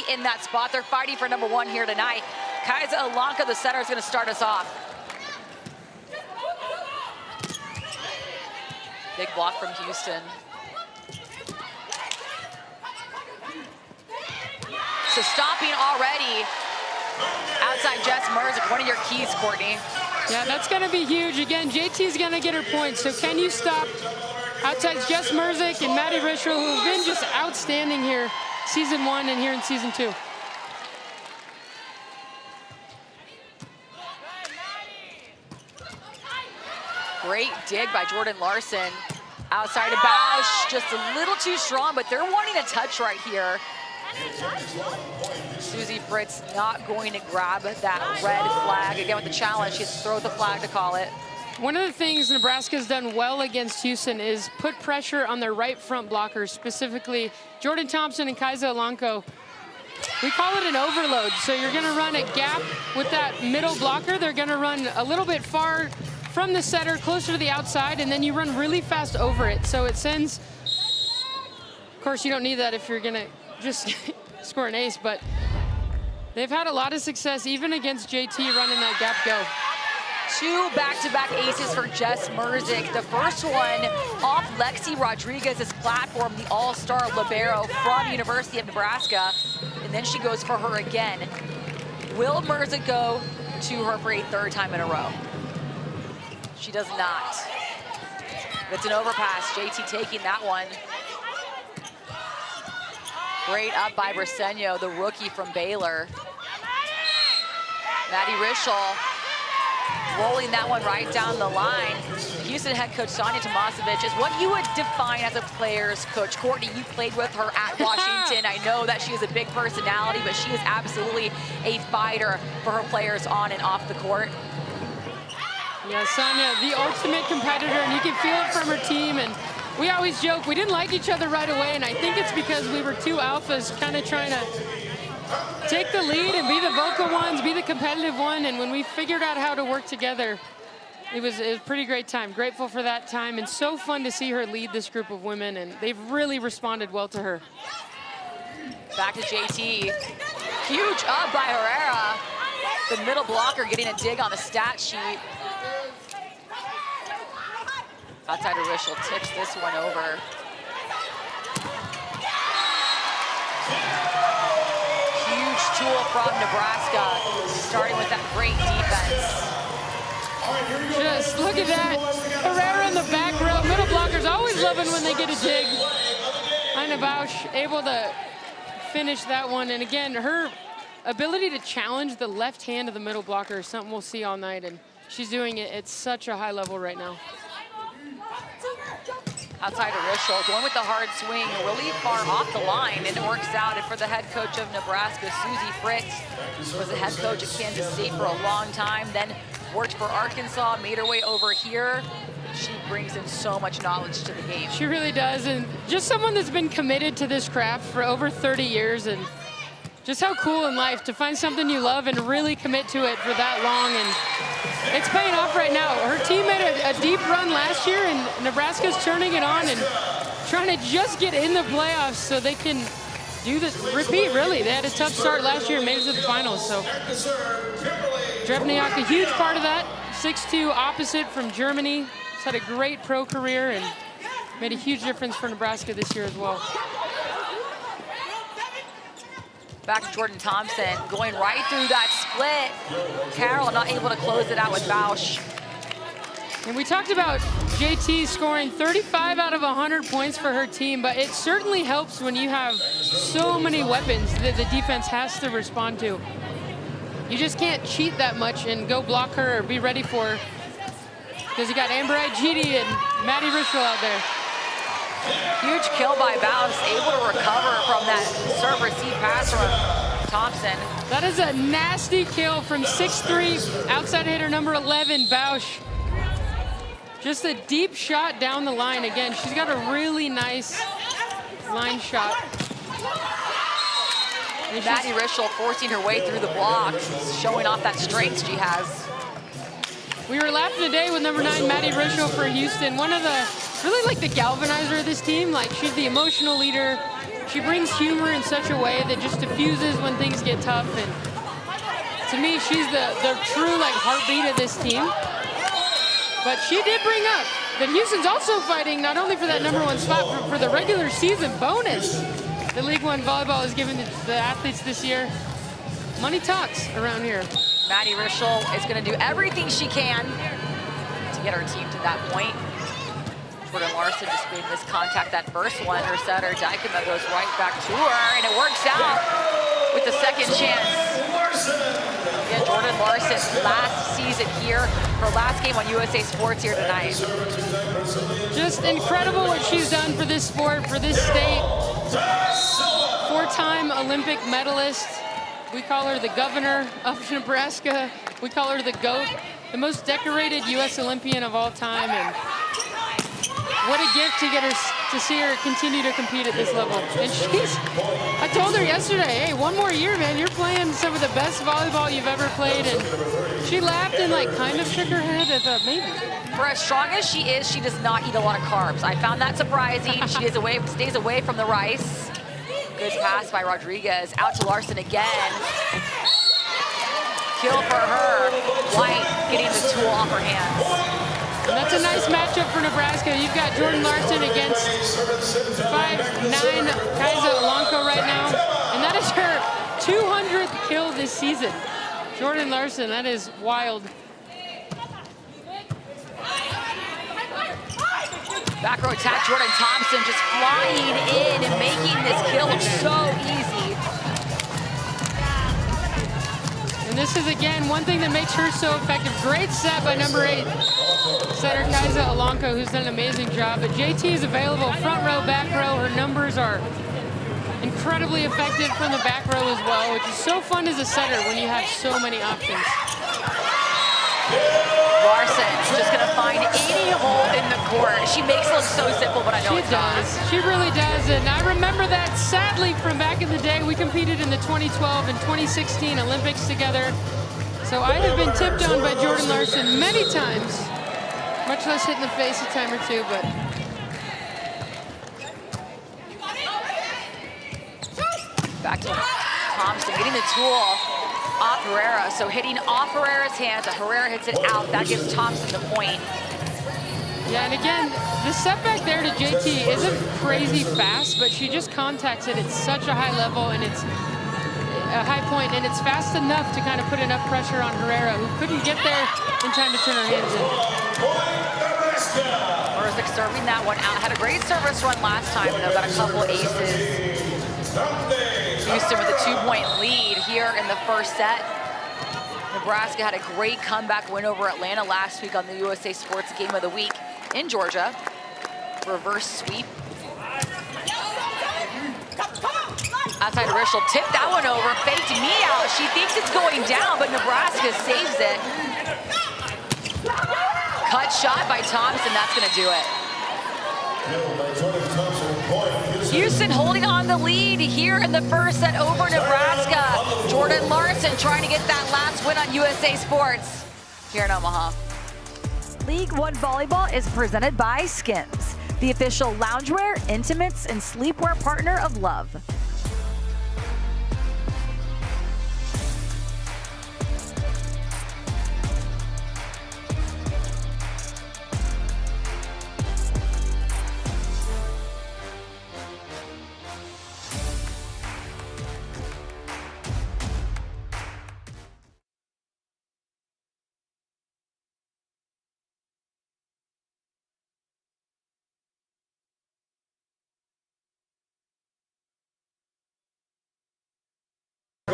in that spot. They're fighting for number 1 here tonight. Kaisa Alanka, the center, is going to start us off. Big block from Houston. So stopping already outside Jess Merzick, one of your keys, Courtney. Yeah, that's going to be huge. Again, JT's going to get her points. So can you stop outside Jess Merzick and Maddie Rischel, who have been just outstanding here season 1 and here in season 2. Great dig by Jordan Larson. Outside of Bausch, just a little too strong, but they're wanting a touch right here. Susie Fritz not going to grab that red flag. Again, with the challenge, she has to throw the flag to call it. One of the things Nebraska's done well against Houston is put pressure on their right front blockers, specifically Jordan Thompson and Kaisa Alanko. We call it an overload. So you're going to run a gap with that middle blocker. They're going to run a little bit far from the setter, closer to the outside, and then you run really fast over it. So it sends, of course, you don't need that if you're going to just score an ace, but they've had a lot of success even against JT running that gap go. 2 back-to-back aces for Jess Merzick. The first one off Lexi Rodriguez's platform, the all-star libero from University of Nebraska. And then she goes for her again. Will Merzick go to her for a 3rd time in a row? She does not. It's an overpass. JT taking that one. Great up by Briseño, the rookie from Baylor. Maddie Rischel rolling that one right down the line. Houston head coach Sonia Tomasevich is what you would define as a player's coach. Courtney, you played with her at Washington. I know that she is a big personality, but she is absolutely a fighter for her players on and off the court. Yeah, Sonia, the ultimate competitor, and you can feel it from her team. And we always joke, we didn't like each other right away, and I think it's because we were 2 alphas kind of trying to take the lead and be the vocal ones, be the competitive one. And when we figured out how to work together, it was a pretty great time. Grateful for that time, and so fun to see her lead this group of women, and they've really responded well to her. Back to JT. Huge up by Herrera. The middle blocker getting a dig on the stat sheet. Outside of Rischel tips this one over. Huge tool from Nebraska, starting with that great defense. Just look at that. Herrera in the back row. Middle blockers always loving when they get a dig. Ina Bausch able to finish that one. And again, her ability to challenge the left hand of the middle blocker is something we'll see all night. And she's doing it at such a high level right now. Outside of Rischel, going with the hard swing, really far off the line, and it works out. And for the head coach of Nebraska, Susie Fritz, was the head coach at Kansas State for a long time, then worked for Arkansas, made her way over here. She brings in so much knowledge to the game. She really does, and just someone that's been committed to this craft for over 30 years, and just how cool in life to find something you love and really commit to it for that long. And it's paying off right now. Her team made a deep run last year, and Nebraska's turning it on and trying to just get in the playoffs so they can do this repeat, really. They had a tough start last year and made it to the finals. So Drevniak, a huge part of that. 6'2", opposite from Germany. He's had a great pro career and made a huge difference for Nebraska this year as well. Back to Jordan Thompson, going right through that split. Carroll not able to close it out with Bausch. And we talked about JT scoring 35 out of 100 points for her team, but it certainly helps when you have so many weapons that the defense has to respond to. You just can't cheat that much and go block her or be ready for her, because you got Amber Igidi and Maddie Rischel out there. Huge kill by Bausch, able to recover from that serve receive pass from Thompson. That is a nasty kill from 6'3", outside hitter number 11, Bausch. Just a deep shot down the line. Again, she's got a really nice line shot. Maddie Rischel forcing her way through the block, showing off that strength she has. We were laughing today with number 9, Maddie Rischel for Houston. One of the, really like the galvanizer of this team. Like, she's the emotional leader. she brings humor in such a way that just diffuses when things get tough. And to me, she's the true like heartbeat of this team. But she did bring up that Houston's also fighting not only for that #1 spot, but for the regular season bonus that League One Volleyball has given the athletes this year. Money talks around here. Maddie Rischel is going to do everything she can to get her team to that point. Jordan Larson just made miscontact that first one. Her setter, Dykema, goes right back to her, and it works out with the second chance. Yeah, Jordan Larson's last season here, her last game on USA Sports here tonight. Just incredible what she's done for this sport, for this state. 4-time Olympic medalist. We call her the governor of Nebraska. We call her the GOAT, the most decorated U.S. Olympian of all time. And what a gift to get her, to see her continue to compete at this level. And I told her yesterday, hey, one more year, man, you're playing some of the best volleyball you've ever played. And she laughed and like kind of shook her head. I thought, maybe. For as strong as she is, she does not eat a lot of carbs. I found that surprising. She stays away from the rice. Good pass by Rodriguez, out to Larson again. Kill for her. White getting the tool off her hands. And that's a nice matchup for Nebraska. You've got Jordan Larson against 5'9" Kaisa Alonco right now. And that is her 200th kill this season. Jordan Larson, that is wild. Back row attack, Jordan Thompson just flying in and making this kill look so easy. And this is, again, one thing that makes her so effective. Great set by #8, setter Kaisa Alonco, who's done an amazing job. But JT is available front row, back row. Her numbers are incredibly effective from the back row as well, which is so fun as a setter when you have so many options. Larson just gonna find any hole in the court. She makes it look so simple, but I know it's not. She really does. And I remember that sadly from back in the day. We competed in the 2012 and 2016 Olympics together. So I have been tipped on by Jordan Larson many times, much less hit in the face a time or two, but. Back to Thompson, getting the tool off Herrera. So hitting off Herrera's hands, Herrera hits it out. That gives Thompson the point. Yeah, and again, the setback there to JT isn't crazy fast, but she just contacts it at such a high level, and it's a high point, and it's fast enough to kind of put enough pressure on Herrera, who couldn't get there in time to turn her hands in. Merzick serving that one out. Had a great service run last time, though. Got a couple aces. Houston with a 2-point lead here in the first set. Nebraska had a great comeback win over Atlanta last week on the USA Sports Game of the Week in Georgia. Reverse sweep. Outside Rischel, tipped that one over, faked me out. She thinks it's going down, but Nebraska saves it. Cut shot by Thompson, that's gonna do it. Houston holding on the lead here in the first set over Nebraska. Jordan Larson trying to get that last win on USA Sports here in Omaha. League One Volleyball is presented by Skims, the official loungewear, intimates, and sleepwear partner of Love.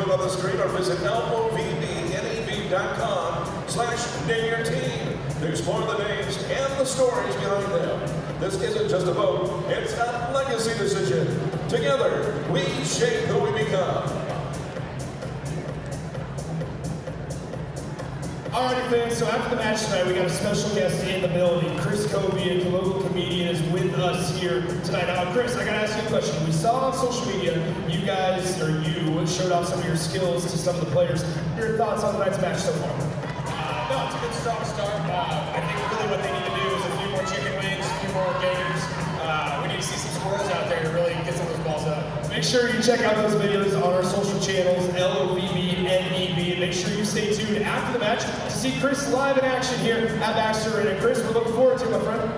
On the screen or visit LOVB.com/nameyourteam. There's more of the names and the stories behind them. This isn't just a vote, it's a legacy decision. Together, we shape who we become. Alrighty, fans, so after the match tonight, we got a special guest in the building. Chris Covey, a local comedian, is with us here tonight. Now, Chris, I gotta ask you a question. We saw on social media, you guys, or you, showed off some of your skills to some of the players. Your thoughts on tonight's match so far? No, it's a good strong start. I think really what they need to do is a few more chicken wings, a few more games. We need to see some squirrels out there to really get some of those balls up. Make sure you check out those videos on our social channels, LOVB NEB. Make sure you stay tuned after the match to see Chris live in action here at Baxter Arena. Chris, we're looking forward to it, my friend.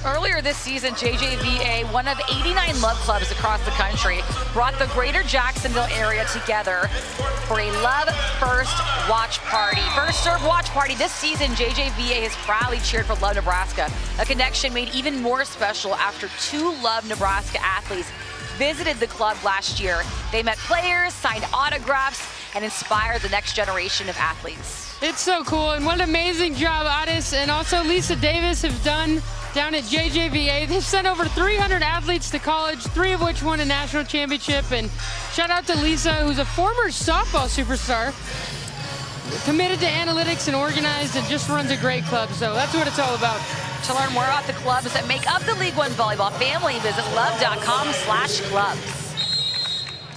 Earlier this season, JJVA, one of 89 Love clubs across the country, brought the greater Jacksonville area together for a Love First watch party. First Serve watch party this season, JJVA has proudly cheered for Love Nebraska, a connection made even more special after 2 Love Nebraska athletes visited the club last year. They met players, signed autographs, and inspired the next generation of athletes. It's so cool, and what an amazing job Otis and also Lisa Davis have done down at JJVA. They've sent over 300 athletes to college, 3 of which won a national championship. And shout out to Lisa, who's a former softball superstar, committed to analytics and organized, and just runs a great club. So that's what it's all about. To learn more about the clubs that make up the League One Volleyball family, visit love.com/clubs.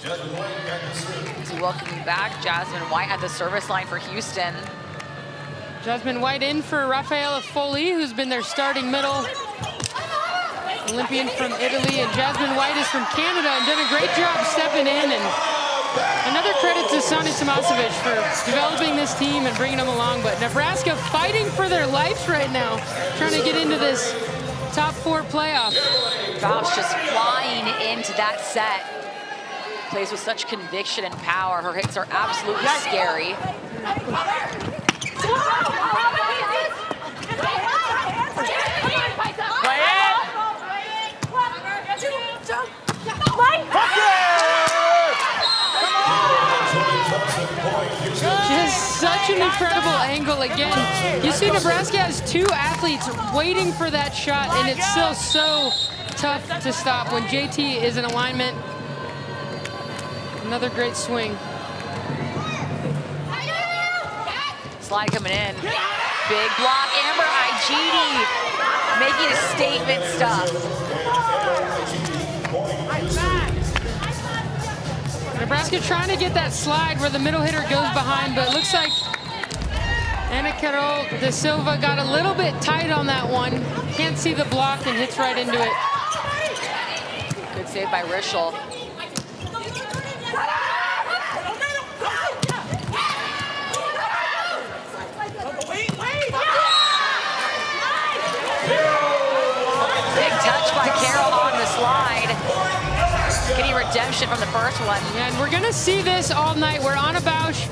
As we welcome you back, Jasmine White at the service line for Houston. Jasmine White in for Rafaela Foley, who's been their starting middle Olympian from Italy, and Jasmine White is from Canada and done a great job stepping in. And another credit to Sonny Tomasevic for developing this team and bringing them along. But Nebraska fighting for their lives right now, trying to get into this top 4 playoff. Vaush just flying into that set. Plays with such conviction and power. Her hits are absolutely scary. Just such an incredible angle again. You see Nebraska has 2 athletes waiting for that shot, and it's still so tough to stop when JT is in alignment. Another great swing. Slide coming in. Big block. Amber Igidi making a statement stuff. Nebraska trying to get that slide where the middle hitter goes behind, but it looks like Ana Carol de Silva got a little bit tight on that one. Can't see the block and hits right into it. Good save by Rischel. Big touch by Carol on the slide. Getting redemption from the first one. Yeah, and we're gonna see this all night where Anna Bausch,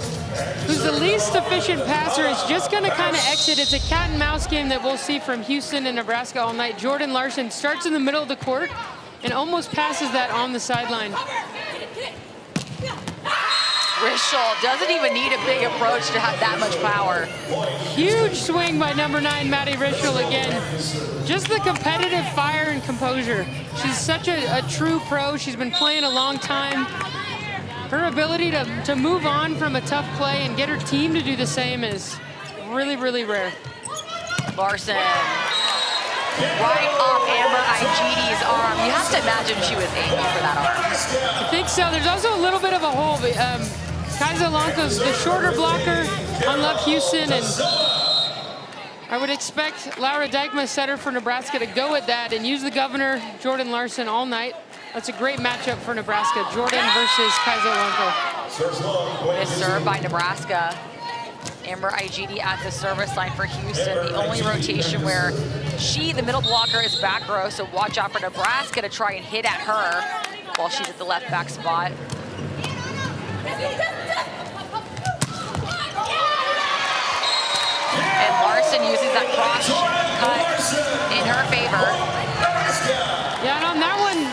who's the least efficient passer, is just gonna kind of exit. It's a cat and mouse game that we'll see from Houston and Nebraska all night. Jordan Larson starts in the middle of the court and almost passes that on the sideline. Rischel doesn't even need a big approach to have that much power. Huge swing by number 9, Maddie Rischel again. Just the competitive fire and composure. She's such a true pro. She's been playing a long time. Her ability to move on from a tough play and get her team to do the same is really, really rare. Larson, right off Amber Igidi's arm. You have to imagine she was aiming for that arm. I think so. There's also a little bit of a hole. Kaisa Lanko's the shorter blocker on Love Houston, and I would expect Laura Dykma, setter for Nebraska, to go with that and use the governor, Jordan Larson, all night. That's a great matchup for Nebraska. Jordan versus Kaisa Lanko. Nice serve by Nebraska. Amber Igidi at the service line for Houston. The only rotation where the middle blocker, is back row, so watch out for Nebraska to try and hit at her while she's at the left back spot. And Larson uses that cross cut in her favor. Yeah, and on that one,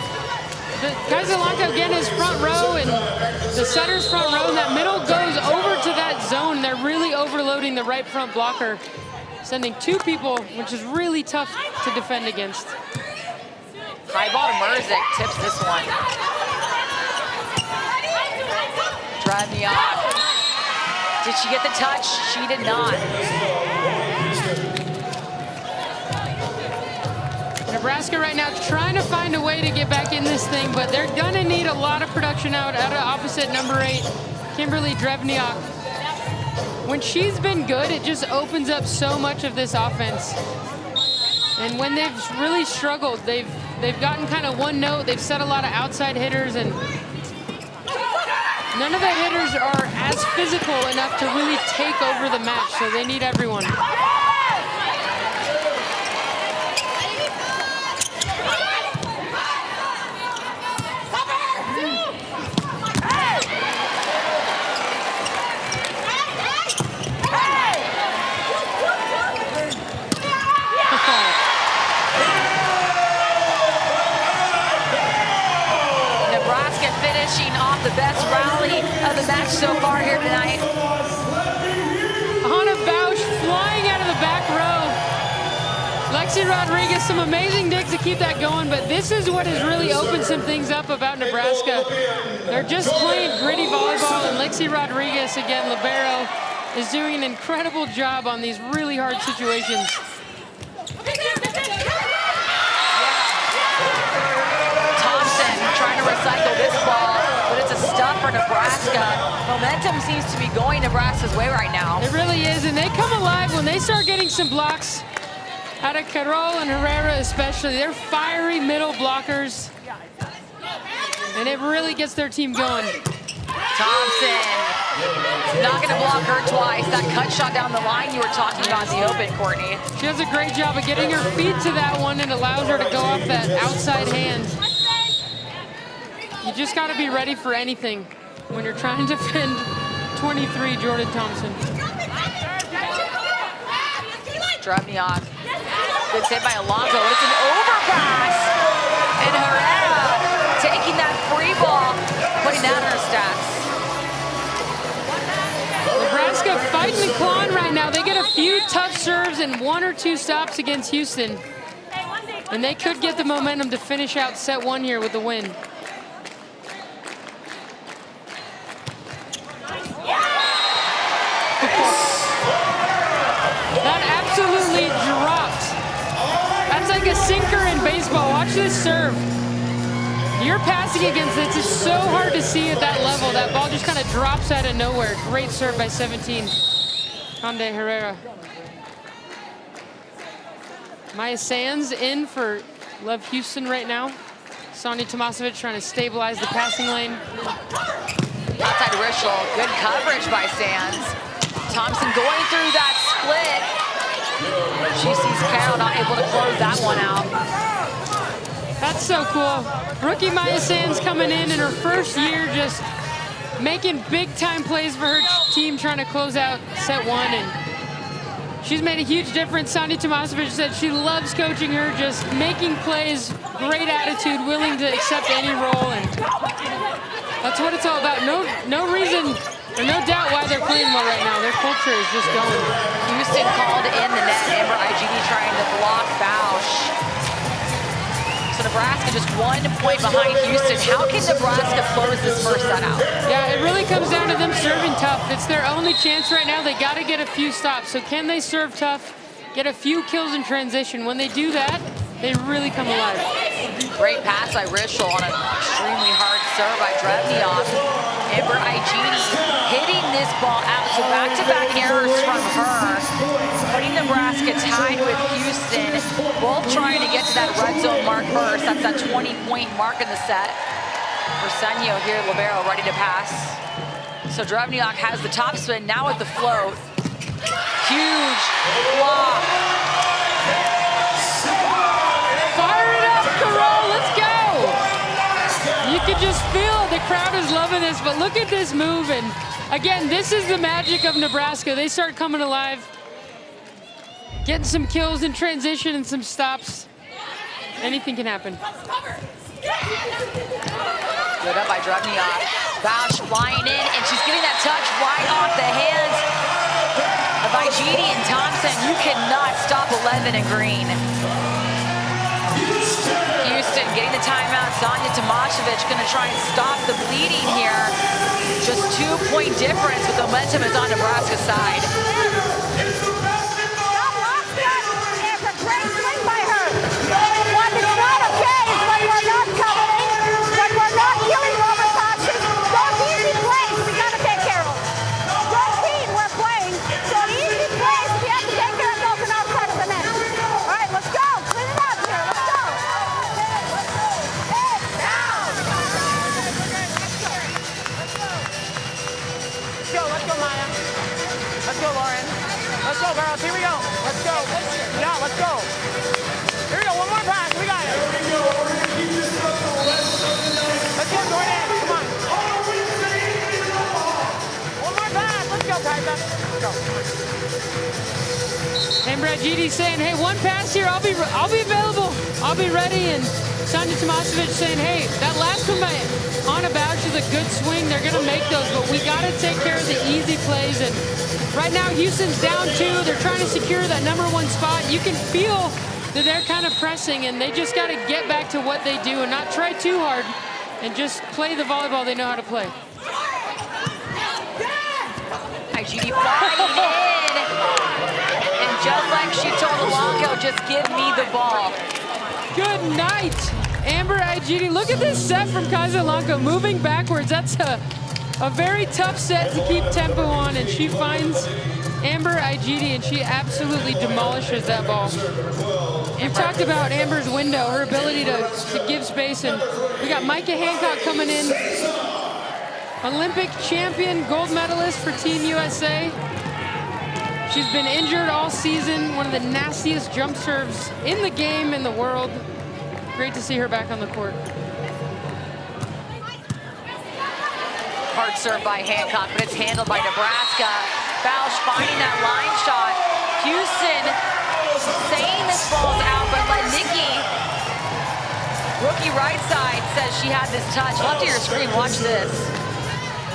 Kaisa Lanko again is front row, and the setter's front row, and that middle goes over to that zone. They're really overloading the right front blocker, sending 2 people, which is really tough to defend against. High ball to Merzik, tips this one. Drive me off. Did she get the touch? She did not. Nebraska right now trying to find a way to get back in this thing, but they're gonna need a lot of production out of opposite number 8, Kimberly Drevniak. When she's been good, it just opens up so much of this offense. And when they've really struggled, they've gotten kind of one note. They've set a lot of outside hitters, and none of the hitters are as physical enough to really take over the match, so they need everyone. Finishing off the best rally of the match so far here tonight. Hannah Bausch flying out of the back row. Lexi Rodriguez, some amazing digs to keep that going, but this is what has really opened some things up about Nebraska. They're just playing gritty volleyball, and Lexi Rodriguez, again, libero, is doing an incredible job on these really hard situations. Trying to recycle this ball, but it's a stop for Nebraska. Momentum seems to be going Nebraska's way right now. It really is, and they come alive when they start getting some blocks out of Carol and Herrera especially. They're fiery middle blockers, and it really gets their team going. Thompson, not gonna block her twice. That cut shot down the line you were talking about in the open, Courtney. She does a great job of getting her feet to that one and allows her to go off that outside hand. You just got to be ready for anything when you're trying to defend 23 Jordan Thompson. Drevniak. Good save by Alonso. It's an overpass. And Herrera taking that free ball, putting that in her stats. Nebraska fighting and clawing right now. They get a few tough serves and 1 or 2 stops against Houston. And they could get the momentum to finish out set 1 here with the win. That absolutely dropped. That's like a sinker in baseball. Watch this serve. You're passing against this. It's so hard to see at that level. That ball just kind of drops out of nowhere. Great serve by 17. Hande Herrera. Maya Sands in for Love Houston right now. Sonia Tomasevic trying to stabilize the passing lane. Outside Rischel, good coverage by Sands. Thompson going through that split. She sees Carol not able to close that one out. That's so cool. Rookie Maya Sands coming in her first year, just making big time plays for her team, trying to close out set 1. And she's made a huge difference. Sonia Tomasevic said she loves coaching her, just making plays, great attitude, willing to accept any role. And that's what it's all about. No reason or no doubt why they're playing well right now. Their culture is just going. Houston called in the net. Amber IGD trying to block Bausch. So Nebraska just 1 point behind Houston. How can Nebraska close this first set out? Yeah, it really comes down to them serving tough. It's their only chance right now. They got to get a few stops. So can they serve tough, get a few kills in transition? When they do that, they really come alive. Great pass by Rischel on an extremely hard serve by Drevniak. Amber IGD hitting this ball out. So back-to-back errors from her, putting Nebraska tied with Houston, both trying to get to that red zone mark first. That's that 20-point mark in the set. Briseño here, libero, ready to pass. So Drevniak has the top spin, now with the float. Huge block. Fire it up, Carol, let's go! You can just feel the crowd is loving this, but look at this move. And again, this is the magic of Nebraska. They start coming alive, getting some kills in transition and some stops. Anything can happen. Good up by Drevniak. Bausch flying in, and she's getting that touch right off the hands of IGD and Thompson. You cannot stop 11 in green. Houston Houston getting the timeout. Sonia Tomasevic going to try and stop the bleeding here. Just 2-point difference, but the momentum is on Nebraska's side. Girls, here we go. Let's go. Yeah, let's go. Here we go. One more pass. We got it. Let's go, Jordan. Come on. One more pass. Let's go, Kaisa. Let's go. And Brad Gidi saying, hey, one pass here, I'll be available. I'll be ready. And Sonia Tomasevic saying, hey, that last one by Anna Bausch is a good swing. They're going to make those, but we got to take care of the easy plays. And right now, Houston's down 2. They're trying to secure that #1 spot. You can feel that they're kind of pressing, and they just got to get back to what they do and not try too hard and just play the volleyball they know how to play. IGD flying in. And just like she told Alonco, just give me the ball. Good night, Amber IGD. Look at this set from Kaisa Alonco moving backwards. That's a very tough set to keep tempo on, and she finds Amber IGD, and she absolutely demolishes that ball. We've talked about Amber's window, her ability to give space, and we got Micah Hancock coming in. Olympic champion, gold medalist for Team USA. She's been injured all season, one of the nastiest jump serves in the game, in the world. Great to see her back on the court. Hard serve by Hancock, but it's handled by Nebraska. Bausch finding that line shot. Houston saying this ball's out, but let Nikki, rookie right side, says she had this touch. Left of your screen, watch this.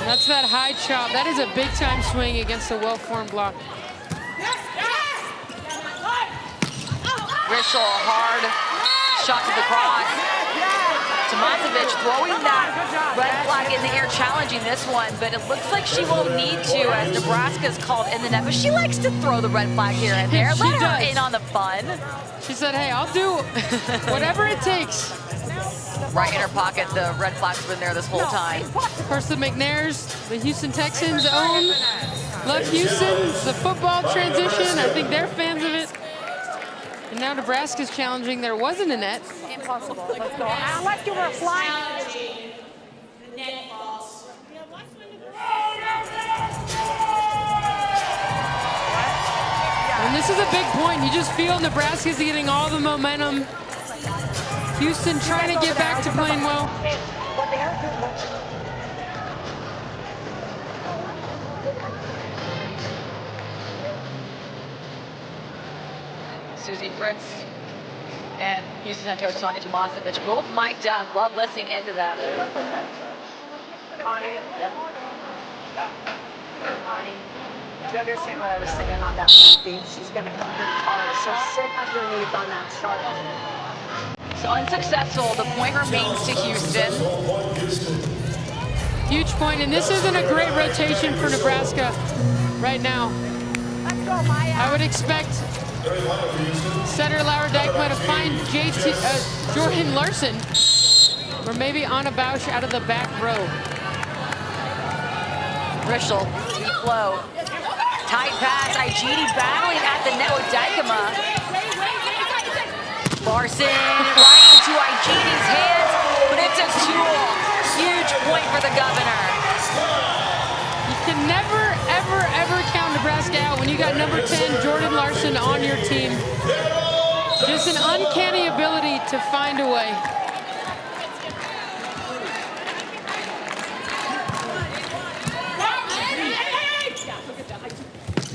And that's that high chop. That is a big time swing against a well-formed block. Rischel, hard shot to the cross. Tomasevic throwing that red flag in the air, challenging this one, but it looks like she won't need to as Nebraska's called in the net, but she likes to throw the red flag here and there. Let her in on the fun. She said, hey, I'll do whatever it takes. Right in her pocket, the red flag's been there this whole time. Of course, the McNairs, the Houston Texans own Love Houston, the football transition. I think they're fans of it. And now Nebraska's challenging. There wasn't a net. Impossible. Let's go. Let's do her flying. And this is a big point. You just feel Nebraska's getting all the momentum. Houston trying to get back to playing well. Susie Fritz and Houston head coach Sonia Tomasevic both mic'd up. Love listening into that. Connie, do you understand what I was saying on that beat? She's going to come in hard, so sit underneath on that shot. So unsuccessful. The point remains to Houston. Huge point, and this isn't a great rotation for Nebraska right now. I would expect setter Laura Dykema to find Jordan Larson, or maybe Anna Bausch out of the back row. Rischel, deep flow. Tight pass, IGD battling at the net with Dykema. Larson right into IGD's hands, but it's a tool. Huge point for the Governor. You can never, ever, ever count Nebraska out when you got number 10, Jordan Larson, on your team. Just an uncanny ability to find a way.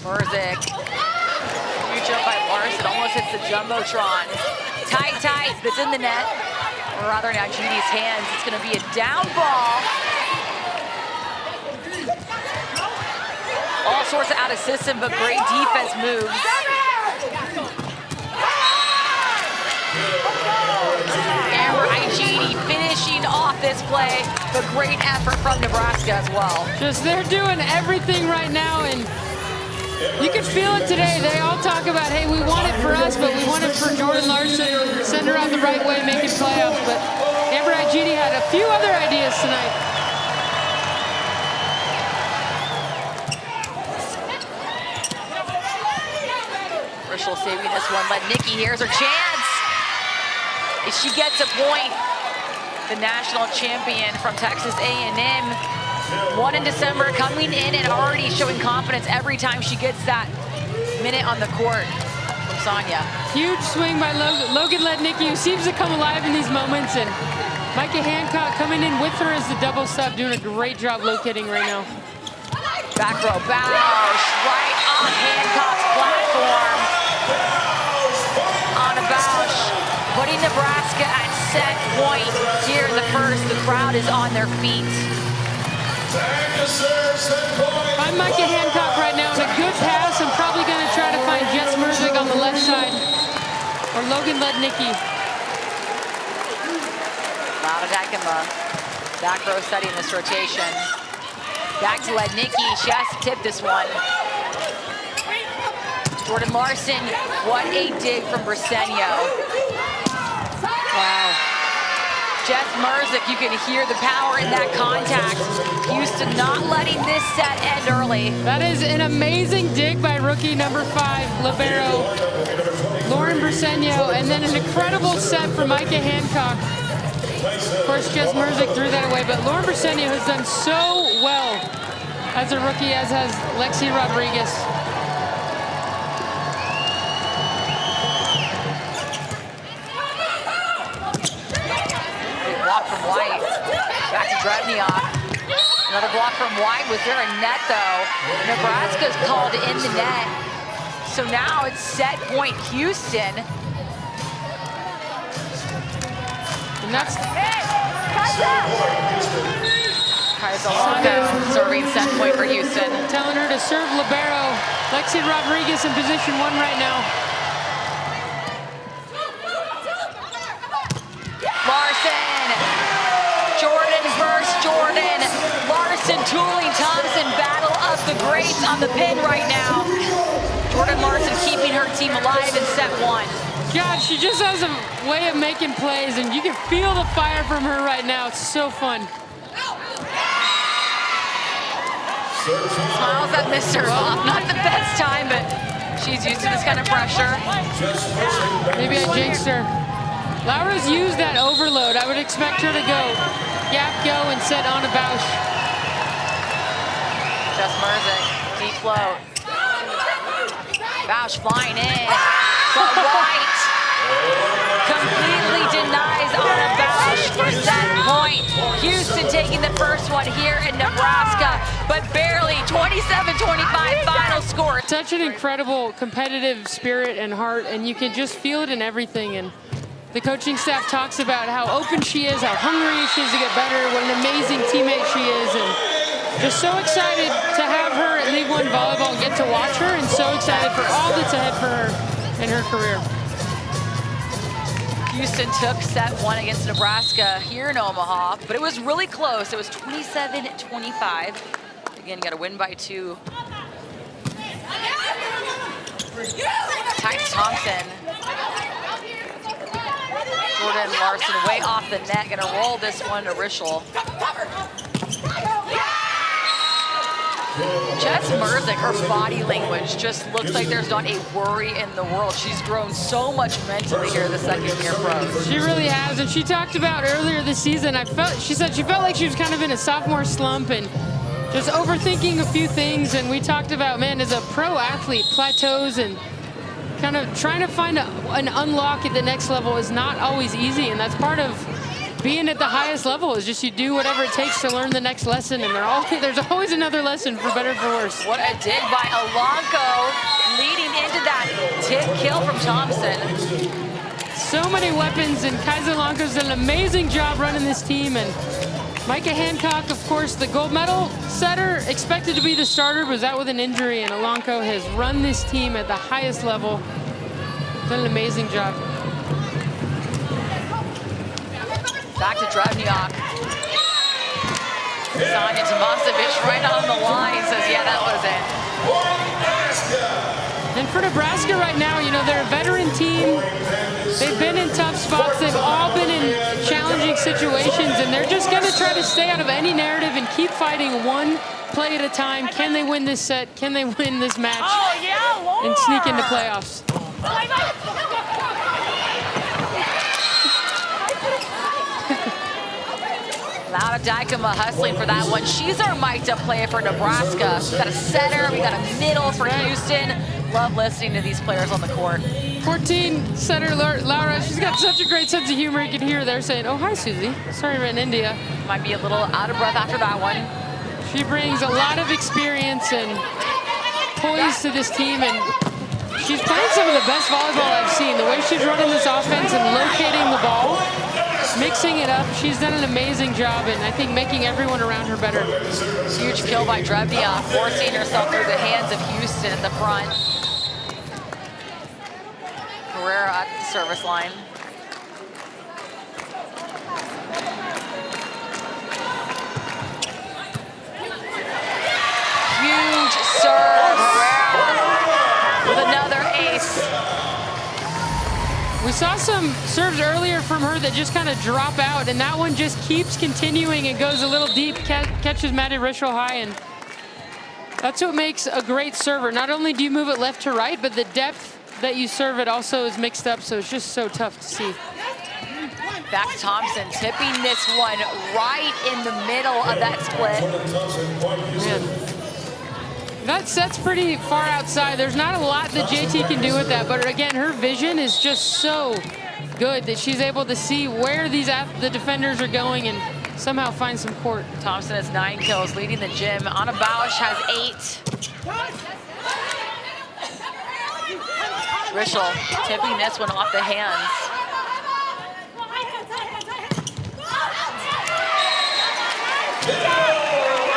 Merzik. Huge jump by Larson, almost hits the Jumbotron. Tight, but it's in the net. Or rather in IGD's hands. It's going to be a down ball. All sorts of out of system, but great defense moves. Amber display, but great effort from Nebraska as well. Just they're doing everything right now, and you can feel it today. They all talk about, hey, we want it for us, but we want it for Jordan Larson. Send her out the right way, making playoffs. But Amber Ajiti had a few other ideas tonight. Rishel saving this one. Let Nikki, here's her chance. If she gets a point, the national champion from Texas A&M, won in December, coming in and already showing confidence every time she gets that minute on the court from Sonia. Huge swing by Logan Lednicki, who seems to come alive in these moments, and Micah Hancock coming in with her as the double sub, doing a great job locating right now. Back row, Bausch, right on Hancock's platform. On a Bausch, putting Nebraska at set point here in the first. The crowd is on their feet. I'm Micah Hancock right now, and a good pass. I'm probably going to try to find Jess Merzig on the left side, or Logan Lednicki. Laudadekima, back row setting this rotation. Back to Lednicki, she has to tip this one. Jordan Larson, what a dig from Briseño. Wow. Jess Merzig, you can hear the power in that contact. Houston not letting this set end early. That is an amazing dig by rookie number 5, libero Lauren Briseño, and then an incredible set for Micah Hancock. Of course, Jess Merzig threw that away, but Lauren Briseño has done so well as a rookie, as has Lexi Rodriguez. Block from White. Back to Drevniak. Another block from White. Was there a net, though? Nebraska's called in the net. So now it's set point Houston. And that's Kaiser serving set point for Houston. telling her to serve libero. Lexi Rodriguez in position 1 right now. Larson. Jordan versus Jordan. Larson, Tooling, Thompson, battle of the greats on the pin right now. Jordan Larson keeping her team alive in set 1. God, she just has a way of making plays, and you can feel the fire from her right now. It's so fun. Smiles at Mr. Off. Not the best time, but she's used to this kind of pressure. Maybe I jinxed her. Laura's used that overload. I would expect her to go gap, go, and set on a Bausch. Jess Merzig, deep float. Bausch flying in, but White completely denies on a Bausch for set point. Houston taking the first one here in Nebraska, but barely. 27-25 final score. Such an incredible competitive spirit and heart, and you can just feel it in everything. And the coaching staff talks about how open she is, how hungry she is to get better, what an amazing teammate she is, and just so excited to have her at League One Volleyball and get to watch her, and so excited for all that's ahead for her in her career. Houston took set 1 against Nebraska here in Omaha, but it was really close. It was 27-25. Again, you got to win by 2. Tice Thompson. Jordan Larson way off the net, gonna roll this one to Rishel. Jess Merzig, her body language just looks like there's not a worry in the world. She's grown so much mentally here the second year pro. She really has, and she talked about earlier this season, she said she felt like she was kind of in a sophomore slump and just overthinking a few things, and we talked about, man, as a pro athlete, plateaus and kind of trying to find an unlock at the next level is not always easy, and that's part of being at the highest level, is just you do whatever it takes to learn the next lesson, and there's always another lesson, for better or for worse. What a dig by Alonco, leading into that tip kill from Thompson. So many weapons, and Kaiser Alonco's done an amazing job running this team, and Micah Hancock, of course, the gold medal setter, expected to be the starter, was out with an injury, and Alonco has run this team at the highest level. Done an amazing job. Back to Drevniak. Sonia Tomasevich right on the line says, yeah, that was it. And for Nebraska right now, you know, they're a veteran team. They've been in tough spots. They've all been in challenging situations, and they're just going to try to stay out of any narrative and keep fighting one play at a time. Can they win this set? Can they win this match? And sneak into playoffs? Laura Dykema hustling for that one. She's our mic'd up player for Nebraska. We got a setter, we got a middle for Houston. Love listening to these players on the court. 14 setter Laura, she's got such a great sense of humor. You can hear her there saying, oh, hi, Susie. Sorry, ran into you. Might be a little out of breath after that one. She brings a lot of experience and poise to this team, and she's playing some of the best volleyball I've seen. The way she's running this offense and locating the ball, mixing it up, she's done an amazing job, and I think making everyone around her better. Huge kill by Drebnia, forcing herself through the hands of Houston at the front. Carrera at the service line. Huge serve, Herrera with another ace. We saw some serves earlier from her that just kind of drop out, and that one just keeps continuing and goes a little deep, catches Maddie Rischel high, and that's what makes a great server. Not only do you move it left to right, but the depth that you serve it also is mixed up, so it's just so tough to see. Back Thompson tipping this one right in the middle of that split. Man. That set's pretty far outside. There's not a lot that JT can do with that, but again, her vision is just so good that she's able to see where the defenders are going and somehow find some court. Thompson has 9 kills, leading the gym. Anna Bausch has 8. Rischel tipping this one off the hands.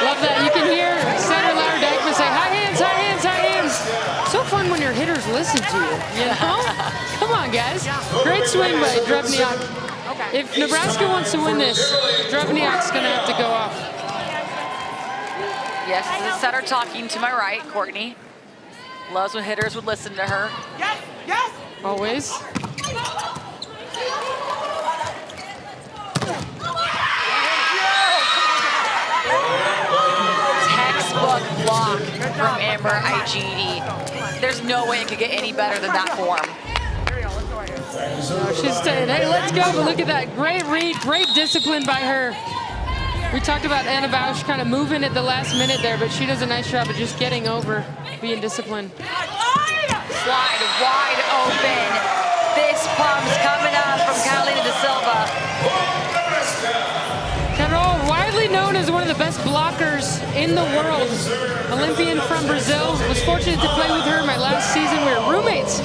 Love that. You can hear center Laura Dykema say, high hands, high hands, high hands. So fun when your hitters listen to you, you know? Come on, guys. Great swing by Drebniak. If Nebraska wants to win this, Drebniak's going to have to go off. Yes, this is the setter talking to my right, Courtney. Loves when hitters would listen to her. Yes, yes. Always. Textbook block from Amber Igidi. There's no way it could get any better than that form. No, she's saying, hey, let's go, but look at that. Great read, great discipline by her. We talked about Anna Bausch kind of moving at the last minute there, but she does a nice job of just getting over, being disciplined. Slide wide open. Fist pumps coming up from Carolina da Silva. Carol, widely known as one of the best blockers in the world. Olympian from Brazil. Was fortunate to play with her my last season. We were roommates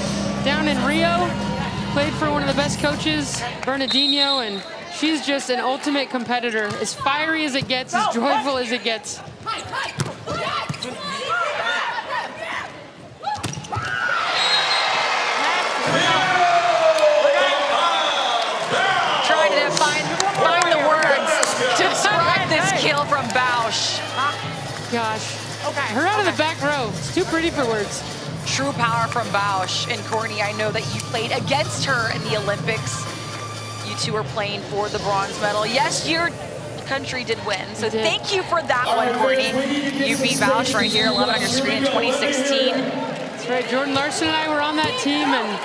down in Rio. Played for one of the best coaches, Bernardinho, and she's just an ultimate competitor. As fiery as it gets, as joyful as it gets. Trying to find the words to describe this kill from Bausch. Gosh. Her out of the back row. It's too pretty for words. True power from Bausch. And Courtney, I know that you played against her in the Olympics. You two are playing for the bronze medal. Yes, your country did win. So thank you for that one, Courtney. You beat Bausch right here, 11 on your screen in 2016. That's right. Jordan Larson and I were on that team, and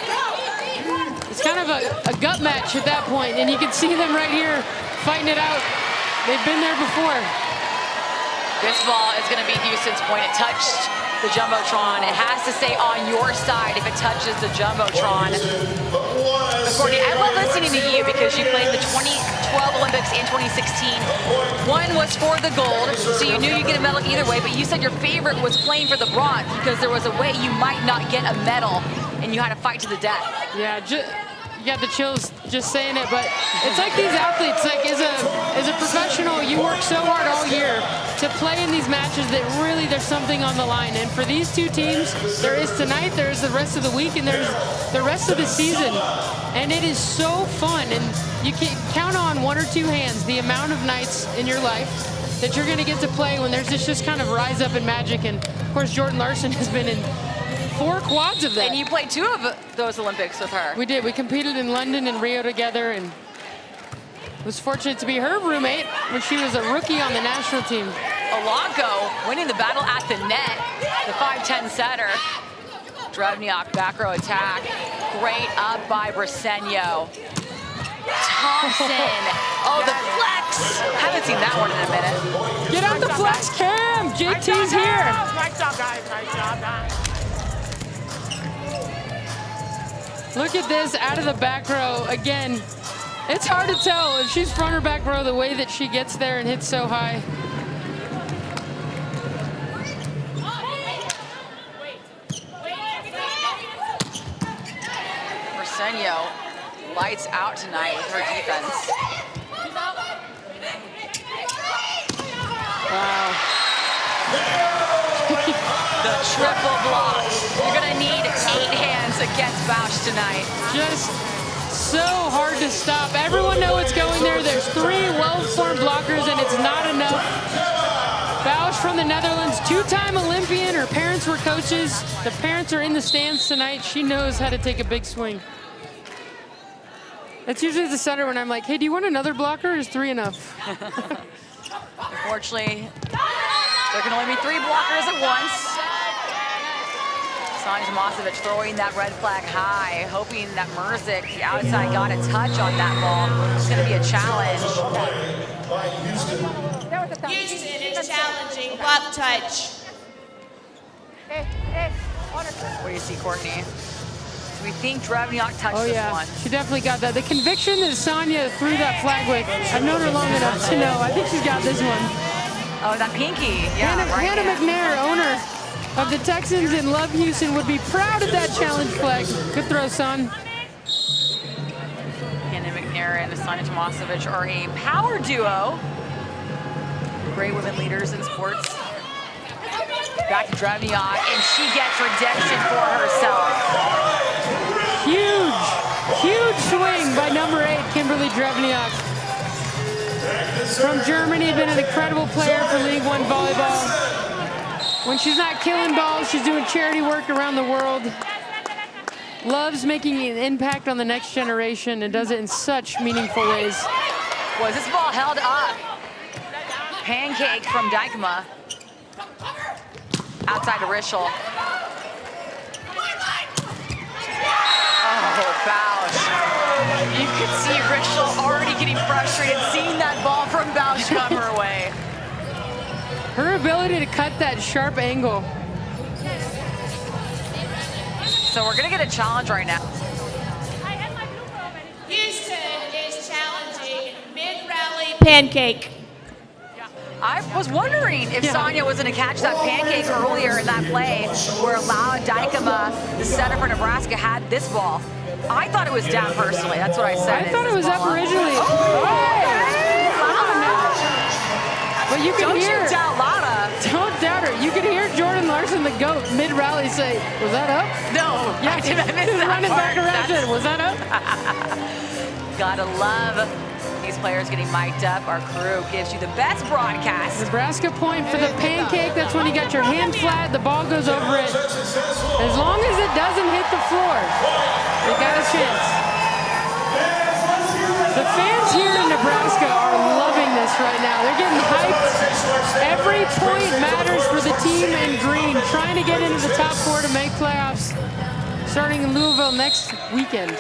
it's kind of a gut match at that point, and you can see them right here fighting it out. They've been there before. This ball is going to be Houston's point. It touched the Jumbotron. It has to stay on your side if it touches the Jumbotron. But Courtney, I love listening to you because you played the 2012 Olympics and 2016. One was for the gold, so you knew you'd get a medal either way, but you said your favorite was playing for the bronze because there was a way you might not get a medal and you had to fight to the death. Yeah, you got the chills just saying it, but it's like these athletes, like as a professional, you work so hard all year to play in these matches that really there's something on the line. And for these two teams, there is tonight, there's the rest of the week, and there's the rest of the season. And it is so fun, and you can count on 1 or 2 hands the amount of nights in your life that you're going to get to play when there's this just kind of rise up in magic. And of course, Jordan Larson has been in 4 quads of that. And you played 2 of those Olympics with her. We did. We competed in London and Rio together, and was fortunate to be her roommate when she was a rookie on the national team. Olanko winning the battle at the net, the 5-10 setter. Drevniak back row attack. Great up by Briseño. Thompson. Oh, the flex. Haven't seen that one in a minute. Get out the flex cam. JT's here. Nice job, guys. Nice job, guys. Look at this out of the back row. Again, it's hard to tell if she's front or back row the way that she gets there and hits so high. Briseño lights out tonight with her defense. Wow. The triple block. You're gonna need 8 hands against Bausch tonight. Just so hard to stop. Everyone knows what's going there. There's 3 well-formed blockers, and it's not enough. Bausch from the Netherlands, 2-time Olympian. Her parents were coaches. The parents are in the stands tonight. She knows how to take a big swing. That's usually the setter when I'm like, hey, do you want another blocker, or is 3 enough? Unfortunately, there can only be 3 blockers at once. Sonia Tomasevic throwing that red flag high, hoping that Mrzik, the outside, got a touch on that ball. It's going to be a challenge. Houston is challenging block touch. What do you see, Courtney? Do we think Drevniak touched this one? She definitely got that. The conviction that Sonia threw that flag with, I've known her long enough to know. I think she's got this one. Oh, that pinky. Yeah, Hannah McNair, owner of the Texans in Love Houston, would be proud of that challenge flag. Good throw, son. Hannah McNair and Sonia Tomasevic are a power duo. Great women leaders in sports. Back to Drevniak, and she gets redemption for herself. Huge swing by number 8, Kimberly Drevniak. From Germany, been an incredible player for League One Volleyball. When she's not killing balls, she's doing charity work around the world. Loves making an impact on the next generation and does it in such meaningful ways. Was this ball held up? Pancake from Dykema. Outside to Rischel. Oh, Bausch. You could see Rischel already getting frustrated, seeing that ball from Bausch come her way. Her ability to cut that sharp angle. So we're gonna get a challenge right now. Houston is challenging mid-rally pancake. I was wondering if Sonia was going to catch that pancake earlier in that play where Lau Dykema, the setter for Nebraska, had this ball. I thought it was down personally. That's what I said. I thought it was up originally. But you can hear. Don't you doubt Lana. Don't doubt her. You can hear Jordan Larson, the GOAT, mid-rally say, was that up? No. Yeah, I missed that running part. back around said, was that up? Gotta love these players getting mic'd up. Our crew gives you the best broadcast. Nebraska point for the pancake. That's when you got your hand flat, the ball goes over it. As long as it doesn't hit the floor, you got a chance. The fans here in Nebraska are loving this right now. They're getting hyped. Every point matters for the team in green, trying to get into the top 4 to make playoffs, starting in Louisville next weekend.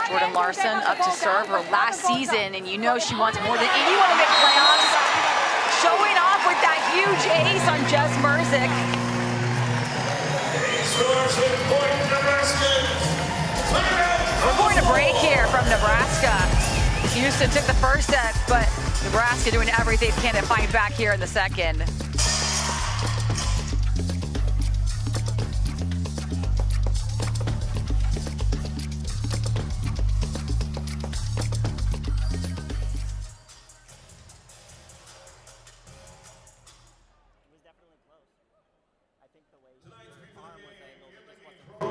Jordan Larson up to serve her last season, and you know she wants more than anyone to make playoffs. Showing off with that huge ace on Jess Mrzik. We're going to break here from Nebraska. Houston took the first set, but Nebraska doing everything they can to fight back here in the second.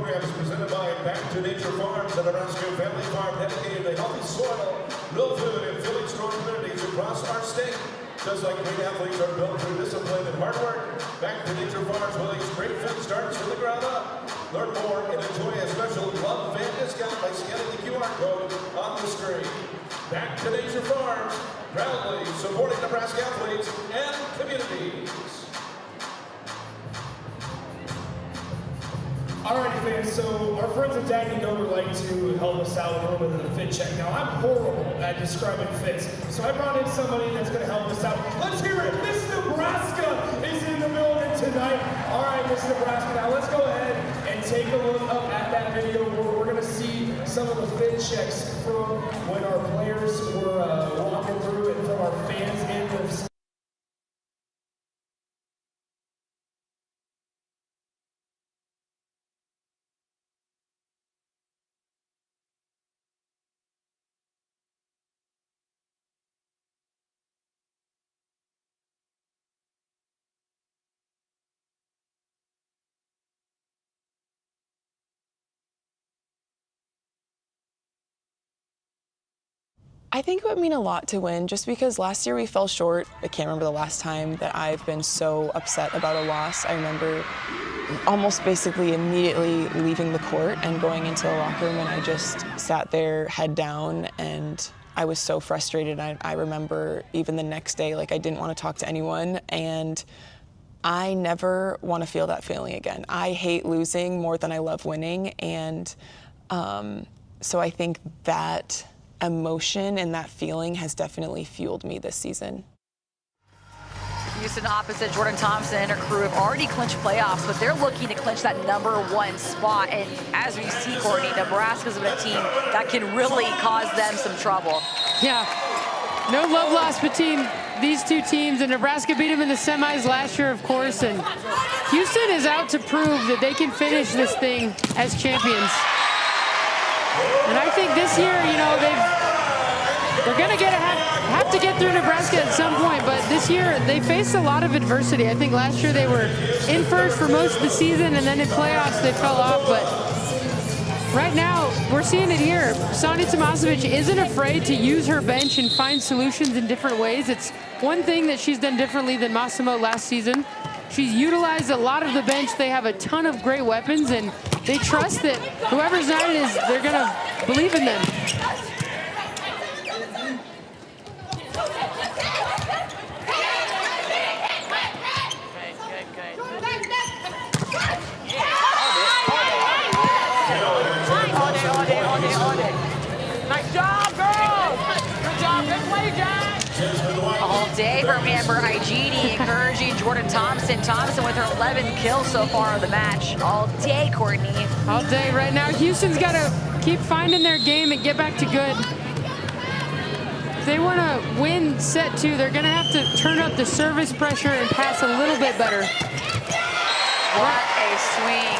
program is presented by Back to Nature Farms, a Nebraska family farm dedicated to healthy soil, real food, and filling strong communities across our state. Just like great athletes are built through discipline and hard work, Back to Nature Farms believes great fit starts from the ground up. Learn more and enjoy a special Love Fan discount by scanning the QR code on the screen. Back to Nature Farms, proudly supporting Nebraska athletes and communities. Alrighty, fans, so our friends at Dagny Dover like to help us out a little bit of the fit check. Now, I'm horrible at describing fits, so I brought in somebody that's going to help us out. Let's hear it. Miss Nebraska is in the building tonight. All right, Miss Nebraska, now let's go ahead and take a look up at that video where we're going to see some of the fit checks from when our players were walking through and from our fans in the I think it would mean a lot to win, just because last year we fell short. I can't remember the last time that I've been so upset about a loss. I remember almost basically immediately leaving the court and going into the locker room, and I just sat there head down, and I was so frustrated. I remember even the next day, like, I didn't want to talk to anyone, and I never want to feel that feeling again. I hate losing more than I love winning, and so I think that emotion and that feeling has definitely fueled me this season. Houston opposite Jordan Thompson and her crew have already clinched playoffs, but they're looking to clinch that #1 spot. And as we see, Courtney, Nebraska's been a team that can really cause them some trouble. Yeah, no love lost between these two teams, and Nebraska beat them in the semis last year, of course, and Houston is out to prove that they can finish this thing as champions. And I think this year, you know, they're going to have to get through Nebraska at some point, but this year they faced a lot of adversity. I think last year they were in first for most of the season, and then in playoffs they fell off, but right now we're seeing it here. Sonia Tomasevic isn't afraid to use her bench and find solutions in different ways. It's one thing that she's done differently than Massimo last season. She's utilized a lot of the bench. They have a ton of great weapons, and they trust that whoever's not is, they're going to believe in them. Nice job, girls! Good job, good play, Jack! All day from Amber Igini encouraging Jordan Thompson. Thompson with her 11 kills so far of the match. All day, Courtney. All day. Right now, Houston's got to keep finding their game and get back to good. If they want to win set 2, they're going to have to turn up the service pressure and pass a little bit better. What a swing.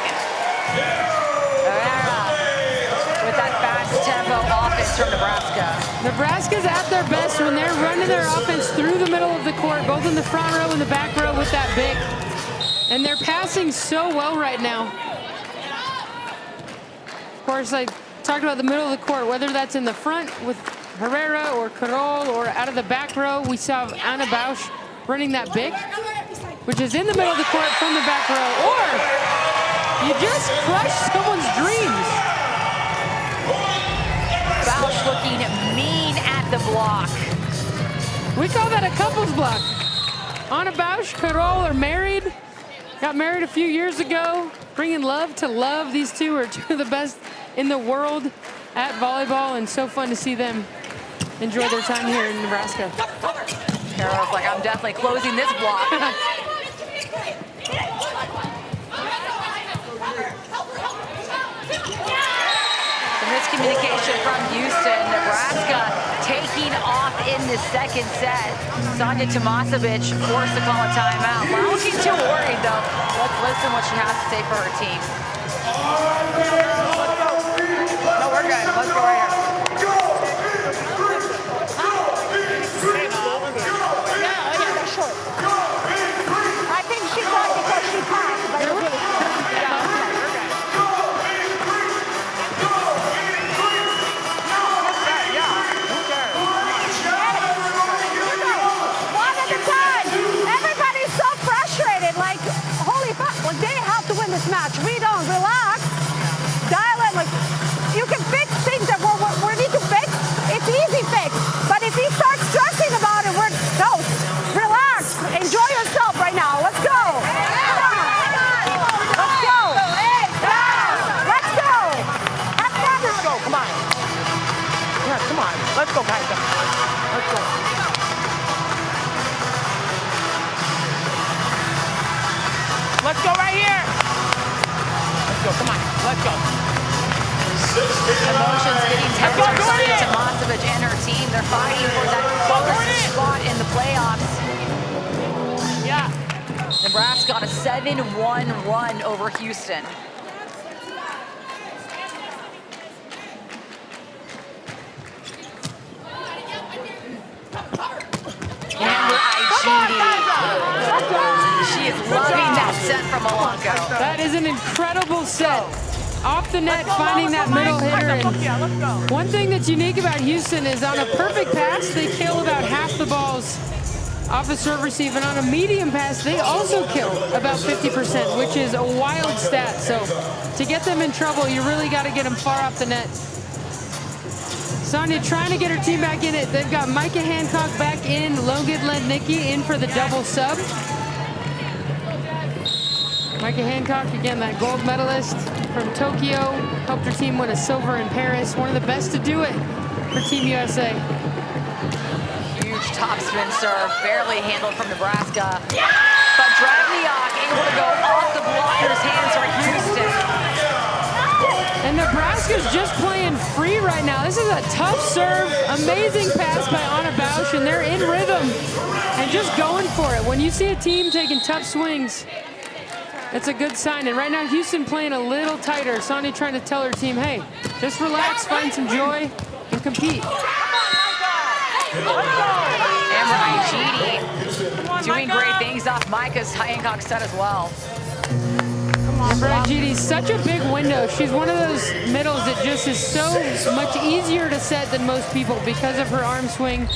With that fast tempo offense from Nebraska. Nebraska's at their best when they're running their offense through the middle of the court, both in the front row and the back row with that big. And they're passing so well right now. Of course, I talked about the middle of the court, whether that's in the front with Herrera or Carol or out of the back row. We saw Anna Bausch running that big, which is in the middle of the court from the back row. Or you just crushed someone's dreams. Bausch looking mean at the block. We call that a couples block. Anna Bausch, Carol are married. Got married a few years ago. Bringing love to love. These two are two of the best in the world at volleyball, and so fun to see them enjoy their time here in Nebraska. Carol's like, I'm definitely closing this block. Miscommunication from Houston. Nebraska taking off in the second set. Sonia Tomasevic forced to call a timeout. Well, I don't think she's too worried, though. Let's listen what she has to say for her team. No, we're good. Let's go right here. I think she thought because she passed, but it really Kaiser. Let's go. Let's go right here. Let's go, come on, let's go. Emotions getting tense for Sonia Tomasevic and her team. They're fighting for that first spot in the playoffs. Yeah. Nebraska on a 7-1 run over Houston. Amber Igidi. She is loving that set from Alanko. That is an incredible set. Off the net, finding that middle hitter. And one thing that's unique about Houston is on a perfect pass, they kill about half the balls off a serve receive, and on a medium pass, they also kill about 50%, which is a wild stat. So to get them in trouble, you really got to get them far off the net. Sonia trying to get her team back in it. They've got Micah Hancock back in, Logan Lednicki in for the double sub. Micah Hancock, again, that gold medalist from Tokyo, helped her team win a silver in Paris. One of the best to do it for Team USA. Huge topspin serve, barely handled from Nebraska. But Dragniak able to go off the blocker's hands for Houston. And Nebraska's just playing free right now. This is a tough serve, amazing pass by Anna Bausch, and they're in rhythm and just going for it. When you see a team taking tough swings, it's a good sign. And right now, Houston playing a little tighter. Sonia trying to tell her team, hey, just relax, find some joy, and compete. Amber Igidi doing great things off Micah's Hancock set as well. Amber Igidi's such a big window. She's one of those middles that just is so much easier to set than most people because of her arm swing,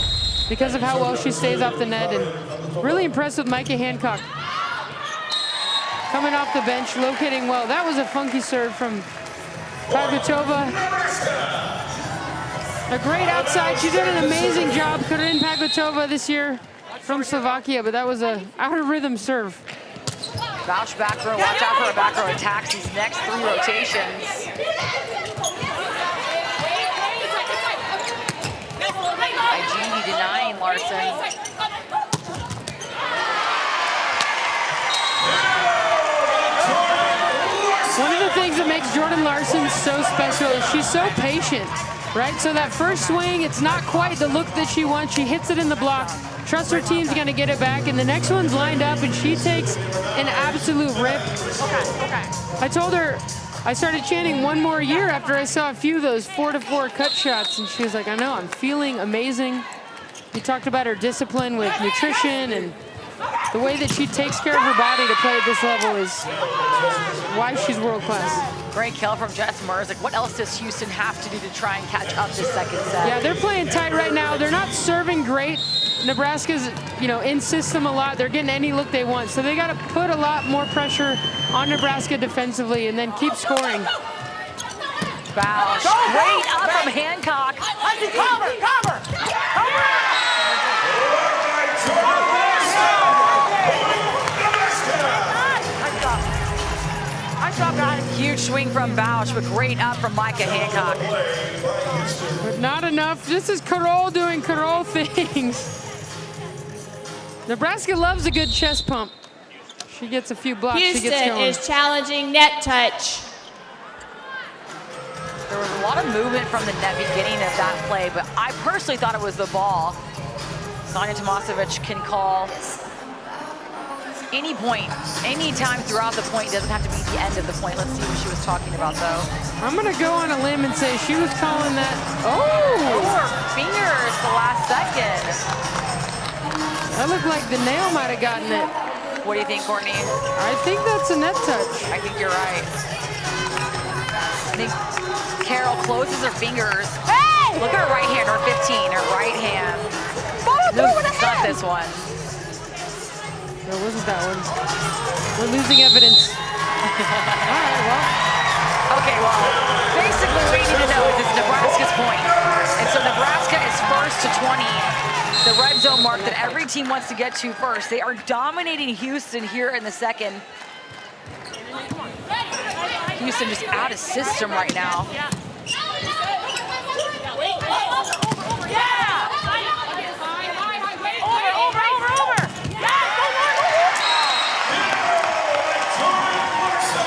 because of how well she stays off the net, and really impressed with Micah Hancock. Coming off the bench, locating well. That was a funky serve from Pagutova. A great outside. She did an amazing job. Could have been Pagutova this year from Slovakia, but that was a out of rhythm serve. Bausch back row, watch out for a back row attacks these next 3 rotations. Igidi denying Larson. One of the things that makes Jordan Larson so special is she's so patient, right? So that first swing, it's not quite the look that she wants. She hits it in the block. Trust her team's gonna get it back, and the next one's lined up, and she takes an absolute rip. I told her I started chanting one more year after I saw a few of those 4-to-4 cut shots, and she was like, I know, I'm feeling amazing. We talked about her discipline with nutrition, and the way that she takes care of her body to play at this level is why she's world class. Great kill from Jess Merzick. What else does Houston have to do to try and catch up this second set? Yeah, they're playing tight right now. They're not serving great. Nebraska's, in system a lot. They're getting any look they want. So they got to put a lot more pressure on Nebraska defensively and then keep scoring. Bausch, great up from Hancock. Cover! Huge swing from Bausch, but great up from Micah Hancock. But not enough. This is Carol doing Carol things. Nebraska loves a good chest pump. She gets a few blocks, she gets Houston going. is challenging net touch. There was a lot of movement from the net beginning of that play, but I personally thought it was the ball. Sonia Tomasevic can call any point, any time throughout the point. Doesn't have to be the end of the point. Let's see what she was talking about, though. I'm going to go on a limb and say she was calling that. Oh! Her fingers the last second. That looked like the nail might have gotten it. What do you think, Courtney? I think that's a net touch. I think you're right. I think Carol closes her fingers. Hey! Look at her right hand, her 15, her right hand. No, it's not this one. No, it wasn't that one. We're losing evidence. All right, well. Okay, well, basically what you need to know is it's Nebraska's point. And so Nebraska is first to 20. The red zone mark that every team wants to get to first. They are dominating Houston here in the second. Houston just out of system right now.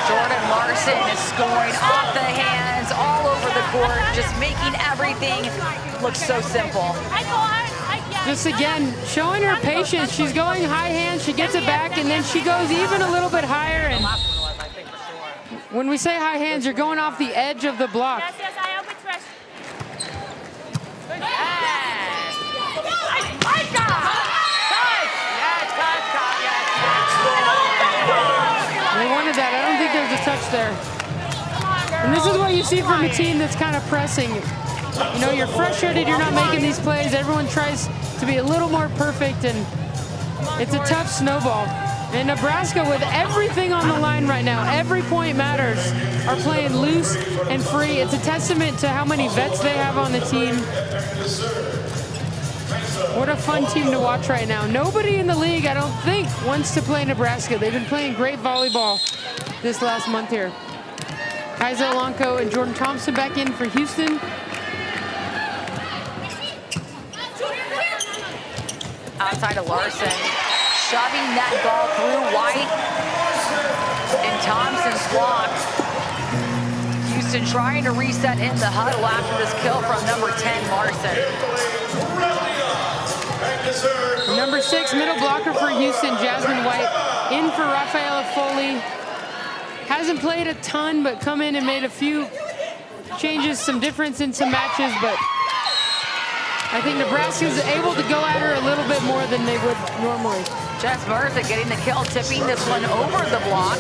Jordan Larson is scoring off the hands, all over the court, just making everything look so simple. Just again, showing her patience. She's going high hand, she gets it back, and then she goes even a little bit higher. And when we say high hands, you're going off the edge of the block. They wanted that. I don't think there's a touch there. And this is what you see from a team that's kind of pressing. You know, you're frustrated, you're not making these plays. Everyone tries to be a little more perfect, and it's a tough snowball. And Nebraska, with everything on the line right now, every point matters, are playing loose and free. It's a testament to how many vets they have on the team. What a fun team to watch right now. Nobody in the league, I don't think, wants to play Nebraska. They've been playing great volleyball this last month here. Kaisa Alonco and Jordan Thompson back in for Houston. Outside of Larson, shoving that ball through White, and Thompson's blocked. Houston trying to reset in the huddle after this kill from number 10, Larson. Number 6, middle blocker for Houston, Jasmine White, in for Rafaela Foley. Hasn't played a ton, but come in and made a few changes, some difference in some matches, but I think Nebraska's able to go at her a little bit more than they would normally. Jess Merza getting the kill, tipping this one over the block,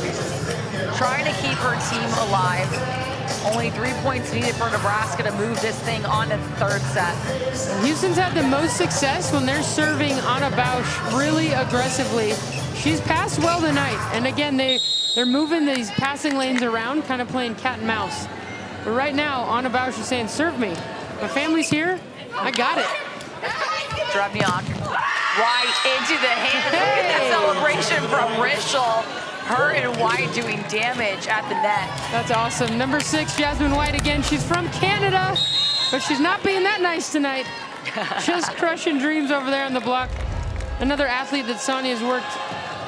trying to keep her team alive. Only 3 points needed for Nebraska to move this thing on to the third set. Houston's had the most success when they're serving Anna Bausch really aggressively. She's passed well tonight, and again, they're moving these passing lanes around, kind of playing cat and mouse. But right now, Anna Bausch is saying, serve me. My family's here, I got it. Drevniak right into the hands. Look at that celebration from Rischel. Her and White doing damage at the net. That's awesome. Number 6, Jasmine White again. She's from Canada, but she's not being that nice tonight. Just crushing dreams over there on the block. Another athlete that Sonia's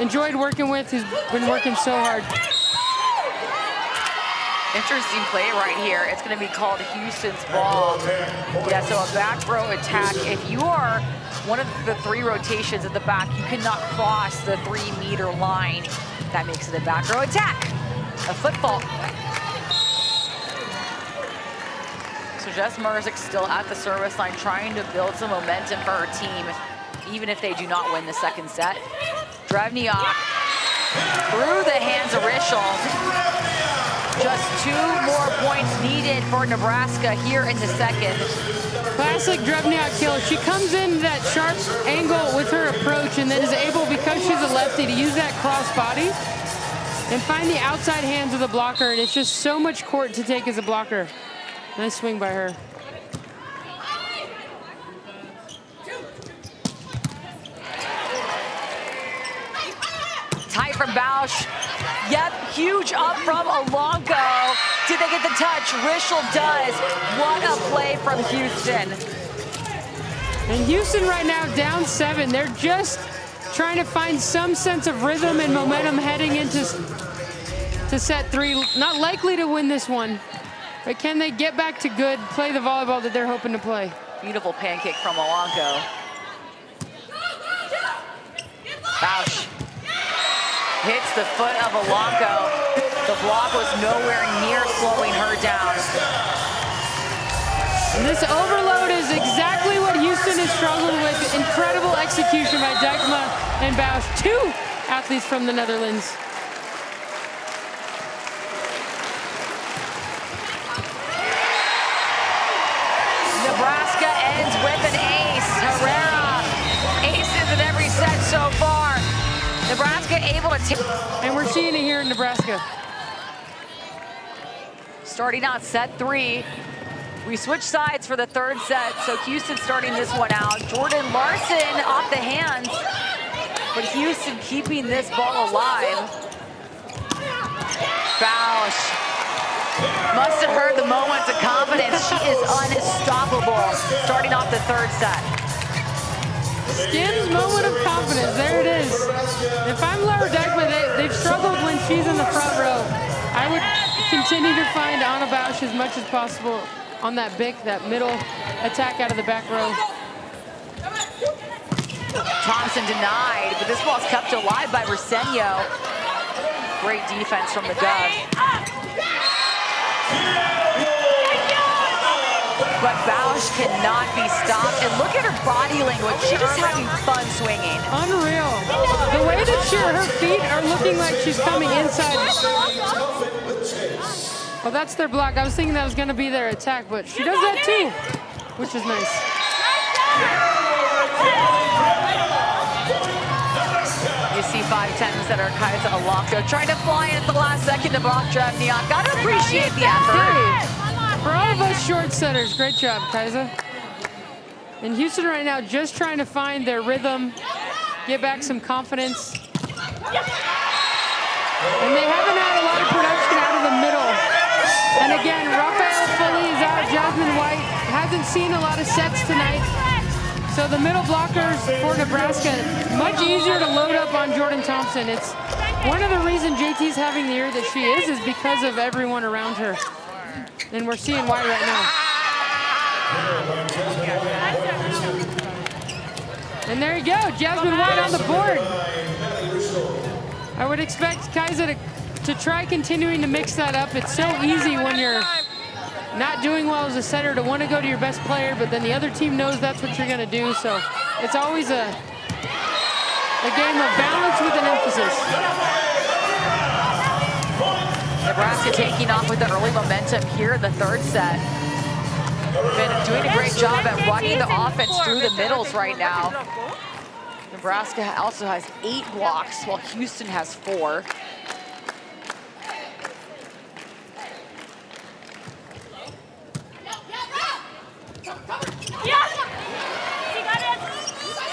enjoyed working with, who's been working so hard. Interesting play right here. It's going to be called Houston's ball. Yeah, so a back row attack. If you are one of the 3 rotations at the back, you cannot cross the 3-meter line. That makes it a back row attack, a football. So Jess Merzik still at the service line, trying to build some momentum for her team, even if they do not win the second set. Drevniak through the hands of Rischel. Just 2 more points needed for Nebraska here in the second. Classic Drevniak kill. She comes in that sharp angle with her approach, and then is able, because she's a lefty, to use that cross body and find the outside hands of the blocker, and it's just so much court to take as a blocker. Nice swing by her. Tight from Bausch. Yep, huge up from Alonco. Did they get the touch? Rischel does. What a play from Houston. And Houston right now down 7. They're just trying to find some sense of rhythm and momentum heading into set 3. Not likely to win this one, but can they get back to good, play the volleyball that they're hoping to play? Beautiful pancake from Alonco. Bausch hits the foot of Alonco. The block was nowhere near slowing her down. And this overload is exactly what Houston has struggled with. Incredible execution by Dijkma and Bausch, 2 athletes from the Netherlands. Nebraska ends with an ace. Herrera, aces in every set so far. Nebraska able to take. And we're seeing it here in Nebraska. Starting out set 3. We switch sides for the third set, so Houston starting this one out. Jordan Larson off the hands, but Houston keeping this ball alive. Bausch Must have heard the moments of confidence. She is unstoppable starting off the third set. Skins' moment of confidence, there it is. If I'm Laura Deckman, they've struggled when she's in the front row. I would continue to find Anna Bausch as much as possible on that middle attack out of the back row. Thompson denied, but this ball's kept alive by Briseño. Great defense from the Dove. But Bausch cannot be stopped. And look at her body language. She's just having fun swinging. Unreal. The way that her feet are looking like she's coming inside. Well, that's their block. I was thinking that was going to be their attack, but she does that too, which is nice. You see 5'10" that are Kaisa Alanko trying to fly in at the last second to block Drevniak. Gotta appreciate the effort. For all of us short setters, great job, Kaisa. And Houston right now just trying to find their rhythm, get back some confidence. And they haven't had a lot of production out of the middle. And again, Rafael Foley is out. Jasmine White hasn't seen a lot of sets tonight. So the middle blockers for Nebraska, much easier to load up on Jordan Thompson. It's one of the reasons JT's having the year that she is because of everyone around her. And we're seeing why right now. And there you go, Jasmine White on the board. I would expect Kaisa to try continuing to mix that up. It's so easy when you're not doing well as a setter to want to go to your best player, but then the other team knows that's what you're going to do. So it's always a game of balance with an emphasis. Nebraska taking off with the early momentum here in the third set. Been doing a great job at running the offense through the middles right now. Nebraska also has 8 blocks, while Houston has 4.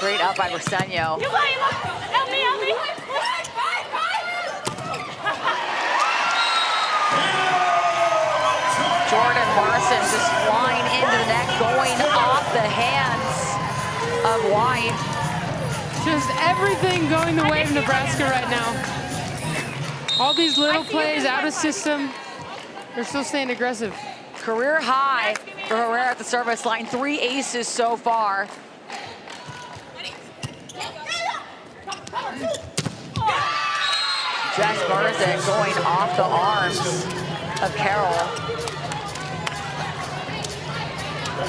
Great up by Briseño. Help me. Jordan Larson just flying into the net, going off the hands of White. Just everything going the way of Nebraska right now. All these little plays out of system. They're still staying aggressive. Career high for Herrera at the service line. 3 aces so far. Jess Merzick going off the arms of Carroll.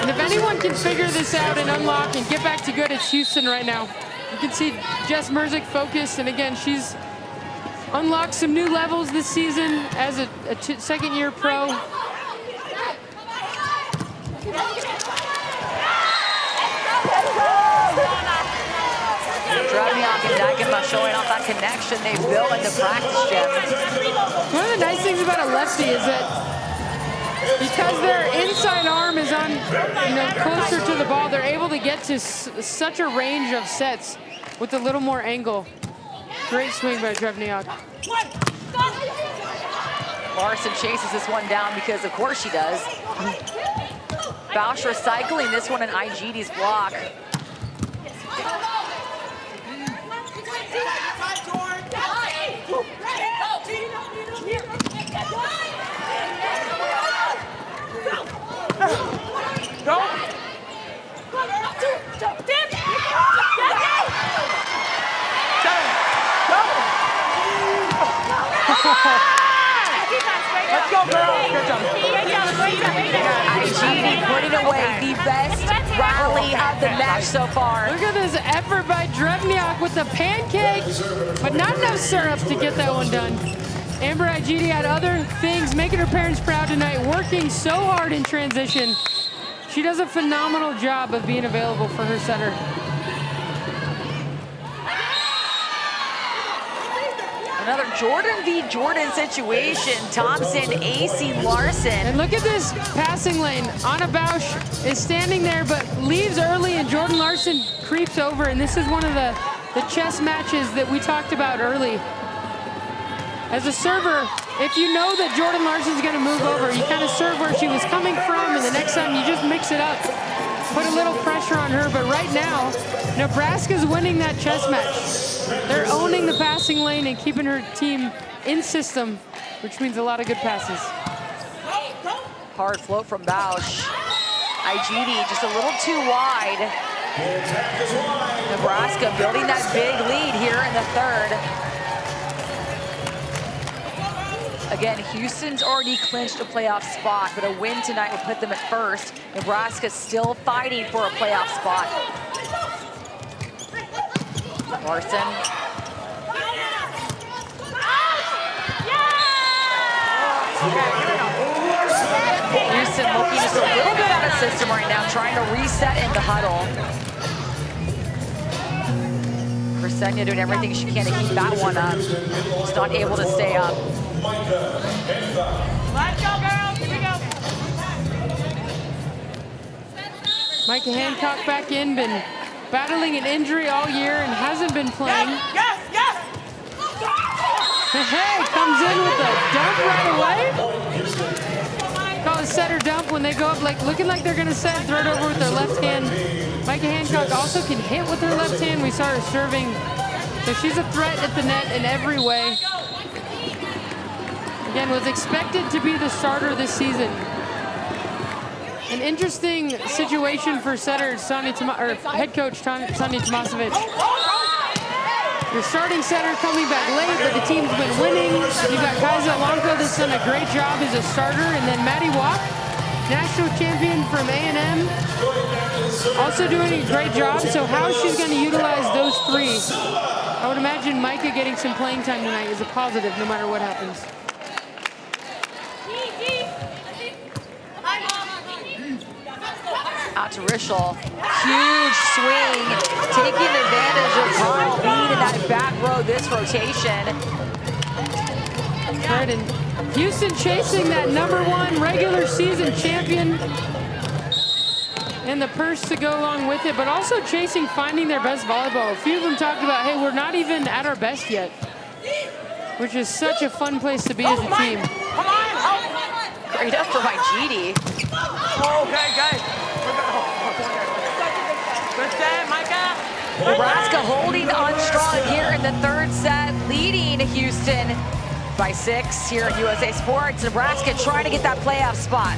And if anyone can figure this out and unlock and get back to good, it's Houston right now. You can see Jess Merzick focused, and again, she's unlocked some new levels this season as a second-year pro. Drevniak and Dagema showing off that connection they built in the practice gym. One of the nice things about a lefty is that because their inside arm is on, closer to the ball, they're able to get to such a range of sets with a little more angle. Great swing by Drevniak. Larson chases this one down because of course she does. Bausch recycling this one in IGD's block. Go. Let's go, girl. Good job. IGD putting away the best rally of the match so far. Look at this effort by Drevniak with the pancake, but not enough syrup to get that one done. Amber IGD had other things, making her parents proud tonight, working so hard in transition. She does a phenomenal job of being available for her setter. Another Jordan v. Jordan situation. Thompson, AC, Larson. And look at this passing lane. Anna Bausch is standing there, but leaves early, and Jordan Larson creeps over. And this is one of the chess matches that we talked about early. As a server, if you know that Jordan Larson's going to move over, you kind of something, you just mix it up. Put a little pressure on her, but right now, Nebraska's winning that chess match. They're owning the passing lane and keeping her team in system, which means a lot of good passes. Hard float from Bausch. IGD just a little too wide. Nebraska building that big lead here in the third. Again, Houston's already clinched a playoff spot, but a win tonight would put them at first. Nebraska's still fighting for a playoff spot. Larson. Houston looking just a little bit out of system right now, trying to reset in the huddle. Ksenia doing everything she can to keep that one up. Just not able to stay up. Let's go, girls. Here we go. Micah Hancock back in, been battling an injury all year and hasn't been playing. Yes, yes. Hey, comes in with a dump right away. Call it setter dump when they go up, like looking like they're gonna set, throw it over with their left hand. Micah Hancock also can hit with her left hand. We saw her serving, so she's a threat at the net in every way. Again, was expected to be the starter this season. An interesting situation for setter head coach Sonia Tomasevic. Your starting setter coming back late, but the team's been winning. You got Kaisa Alonco that's done a great job as a starter, and then Maddie Walk, national champion from A&M, also doing a great job. So how she's going to utilize those three? I would imagine Micah getting some playing time tonight is a positive, no matter what happens. Out to Rischel. Huge swing, taking advantage of Ronald Lead in that back row this rotation. Right, and Houston chasing that #1 regular season champion and the purse to go along with it, but also chasing finding their best volleyball. A few of them talked about, hey, we're not even at our best yet, which is such a fun place to be as a team. Great up for IGD. Okay, guys. Good set, Micah. Nebraska holding on strong here in the third set, leading Houston by 6 here at USA Sports. Nebraska trying to get that playoff spot.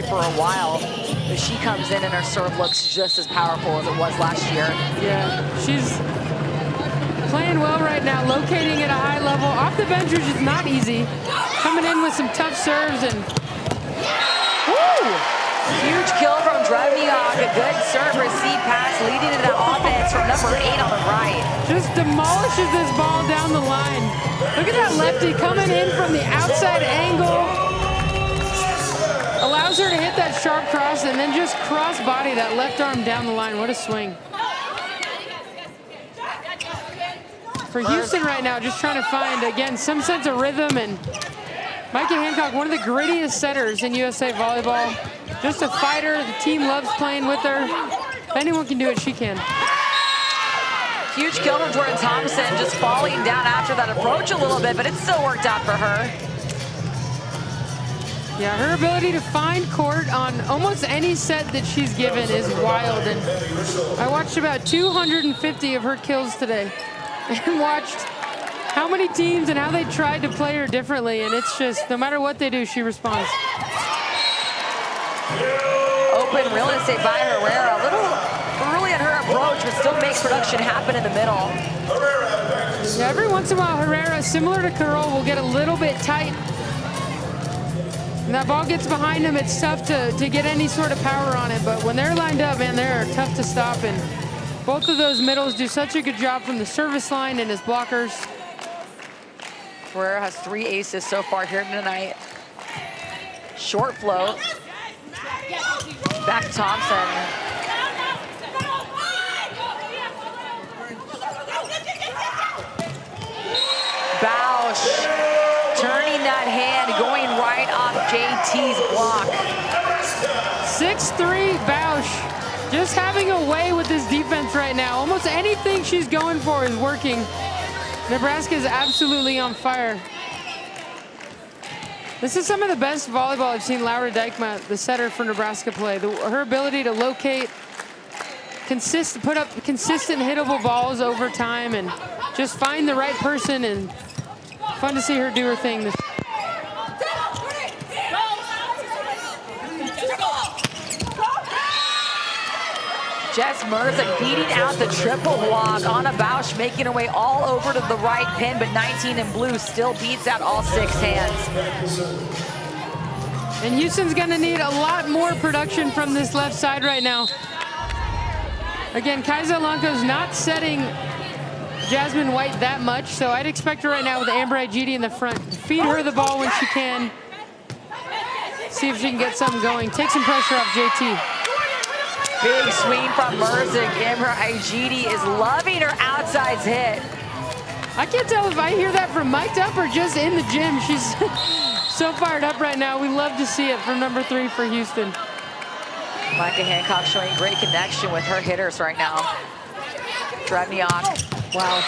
For a while, but she comes in and her serve looks just as powerful as it was last year. Yeah, she's playing well right now, locating at a high level. Off the bench, which is not easy. Coming in with some tough serves and woo! Huge kill from Drevniak, a good serve receive pass leading to that offense from number 8 on the right. Just demolishes this ball down the line. Look at that lefty coming in from the outside angle. Allows her to hit that sharp cross and then just cross body that left arm down the line. What a swing. For Houston right now, just trying to find, again, some sense of rhythm. And Micah Hancock, one of the grittiest setters in USA Volleyball. Just a fighter. The team loves playing with her. If anyone can do it, she can. Huge kill from Jordan Thompson, just falling down after that approach a little bit, but it still worked out for her. Yeah, her ability to find court on almost any set that she's given is wild. And I watched about 250 of her kills today and watched how many teams and how they tried to play her differently. And it's just, no matter what they do, she responds. Open real estate by Herrera. A little early on her approach, but still makes production happen in the middle. Yeah, every once in a while, Herrera, similar to Carroll, will get a little bit tight. When that ball gets behind them, it's tough to get any sort of power on it. But when they're lined up, man, they're tough to stop. And both of those middles do such a good job from the service line and his blockers. Herrera has 3 aces so far here tonight. Short float. Back to Thompson. Bausch turning that hand, going right off JT's block. 6'3", Bausch. Just having a way with this defense right now. Almost anything she's going for is working. Nebraska is absolutely on fire. This is some of the best volleyball I've seen Laura Dijkma, the setter for Nebraska, play. Her ability to locate, put up consistent hittable balls over time, and just find the right person, and fun to see her do her thing. Jess Merzick beating out the triple block. Anna Bausch making her way all over to the right pin, but 19 in blue still beats out all 6 hands. And Houston's gonna need a lot more production from this left side right now. Again, Kaisa Alanko's not setting Jasmine White that much, so I'd expect her right now with Amber Igidi in the front. Feed her the ball when she can. See if she can get something going. Take some pressure off JT. Big swing from Merzick. Amber Igidi is loving her outsides hit. I can't tell if I hear that from mic'd up or just in the gym. She's so fired up right now. We love to see it from number 3 for Houston. Micah Hancock showing great connection with her hitters right now. Drevniak, wow.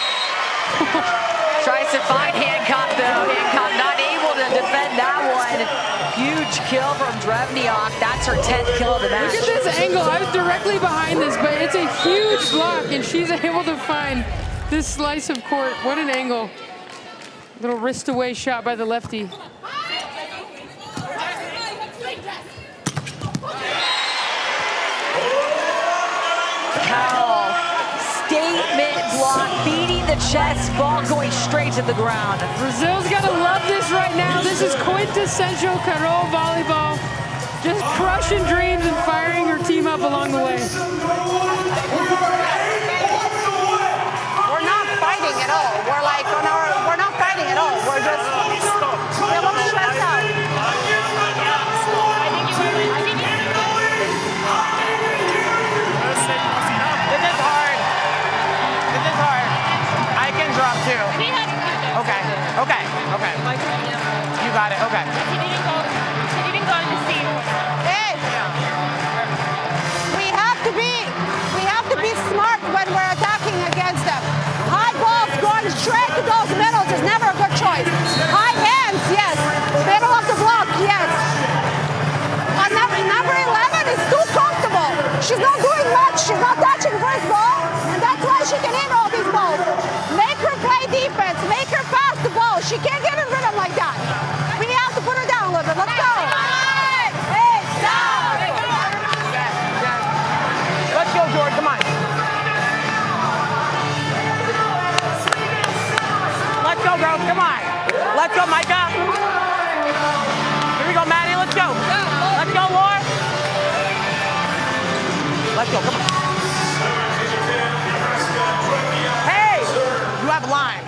Tries to find Hancock though. Hancock not able to defend that one. Huge kill from Drevniak. That's her 10th kill of the match. Look at this angle. I was directly behind this, but it's a huge block, and she's able to find this slice of court. What an angle. Little wrist away shot by the lefty. Powell, statement block, beating the chest, ball going straight to the ground. Brazil's gonna love this right now. This is quintessential Carol volleyball. Just crushing dreams and firing her team up along the way. We're not fighting at all. We're like, we're not fighting at all. We're just, we're a little stressed out. Okay. You got it, okay. He didn't go in the seat. Hey, we have to be smart when we're attacking against them. High balls going straight to those middles is never a good choice. High hands, yes. Middle of the block, yes. Number 11 is too comfortable. She's not doing much. She's not touching first ball, and that's why she can hit all these balls. Make her play defense. Make her pass the ball. She can't get in rhythm like that. We have to put her down a little bit. Let's go. Hey, stop. Let's go, George, come on. Let's go, bro, come on. Let's go, Micah. Here we go, Maddie, let's go. Let's go, Laura. Let's go, come on. Hey, you have a line.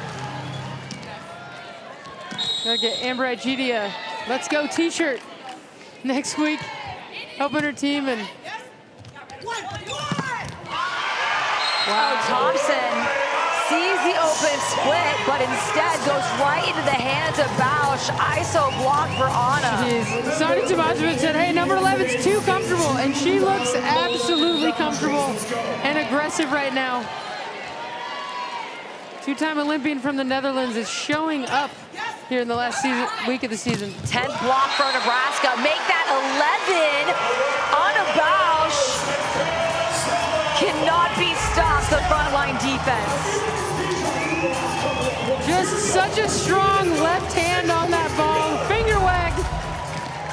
Gotta get Amber Igidi a Let's Go t-shirt next week. Helping her team. And wow, Thompson sees the open split, but instead goes right into the hands of Bausch. ISO block for Anna. Jeez. Sonny Tomasevic said, hey, number 11's too comfortable, and she looks absolutely comfortable and aggressive right now. Two-time Olympian from the Netherlands is showing up here in the last week of the season. 10th block for Nebraska. Make that 11. Anna Bausch cannot be stopped. The frontline defense. Just such a strong left hand on that ball. Finger wag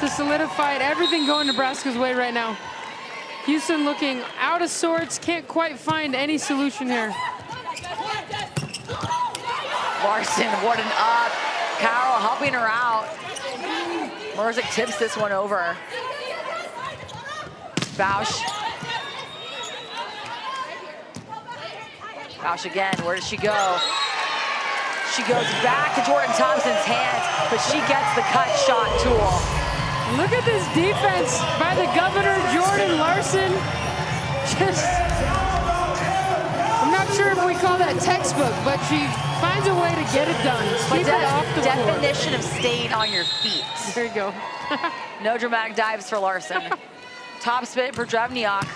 to solidify it. Everything going Nebraska's way right now. Houston looking out of sorts. Can't quite find any solution here. Larson, what an up. Carroll helping her out. Merzick tips this one over. Bausch. Bausch again, where does she go? She goes back to Jordan Thompson's hands, but she gets the cut shot tool. Look at this defense by the governor, Jordan Larson. Just, I'm not sure if we call that textbook, but she finds a way to get it done. Keep it off the definition floor. of staying on your feet. There you go. No dramatic dives for Larson. Top spin for Drevniak.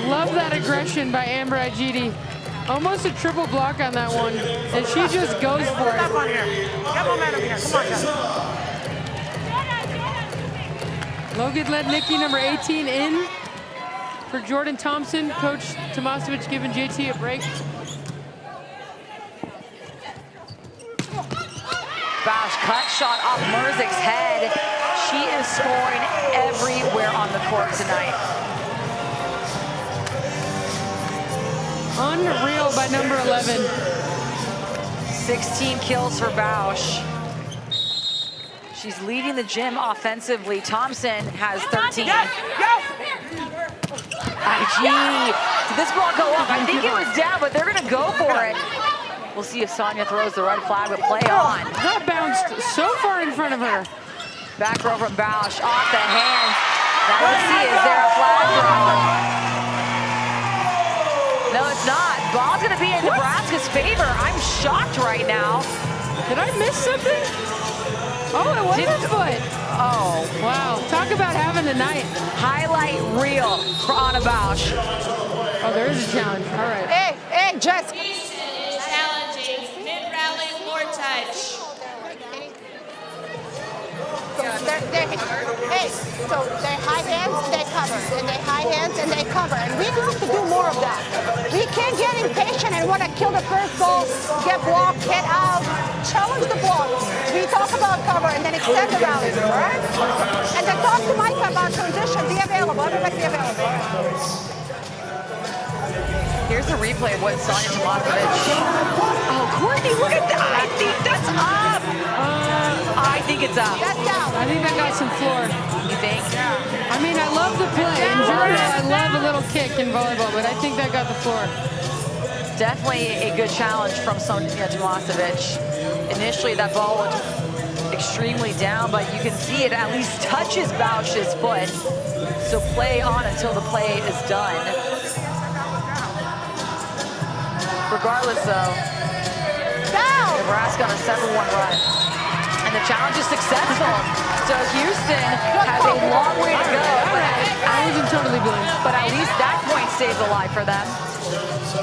Love that aggression by Amber Igidi. Almost a triple block on that one, and she just goes for it. Step on here. Get momentum here. Come on, Jess. Logan led Nikki, number 18, in for Jordan Thompson. Coach Tomasevich giving JT a break. Bausch cut shot off Merzik's head. She is scoring everywhere on the court tonight. Unreal by number 11. 16 kills for Bausch. She's leading the gym offensively. Thompson has 13. IG. Did this ball go up? I think it was down, but they're going to go for it. We'll see if Sonia throws the red flag, but play on. That bounced so far in front of her. Back row from Bausch, off the hands. Now let's see, is there a flag throw? No, it's not. Ball's going to be in Nebraska's favor. I'm shocked right now. Did I miss something? Oh, it was a foot. Oh. Wow, talk about having a night. Highlight reel for Anna Bausch. Oh, there is a challenge. All right. Hey, Jess. Challenging, mid-rally floor touch. So they high hands, they cover, and they high hands, and they cover. And we have to do more of that. We can't get impatient and want to kill the first ball, get blocked, get out, challenge the block. We talk about cover and then extend the rally, all right? And then talk to Mike about transition, be available, everybody be available. Here's a replay of what Sonia Tomasevich. Oh, Courtney, look at that. I think that's up. I think it's up. That's down. I think that got some floor. You think? I mean, I love the play. In general, I love a little kick in volleyball, but I think that got the floor. Definitely a good challenge from Sonia Tomasevich. Initially, that ball looked extremely down, but you can see it at least touches Bausch's foot. So play on until the play is done. Regardless, though, Nebraska on a 7-1 run. And the challenge is successful. So Houston has a long way to go. I wasn't totally blamed. But at least that point stays alive for them.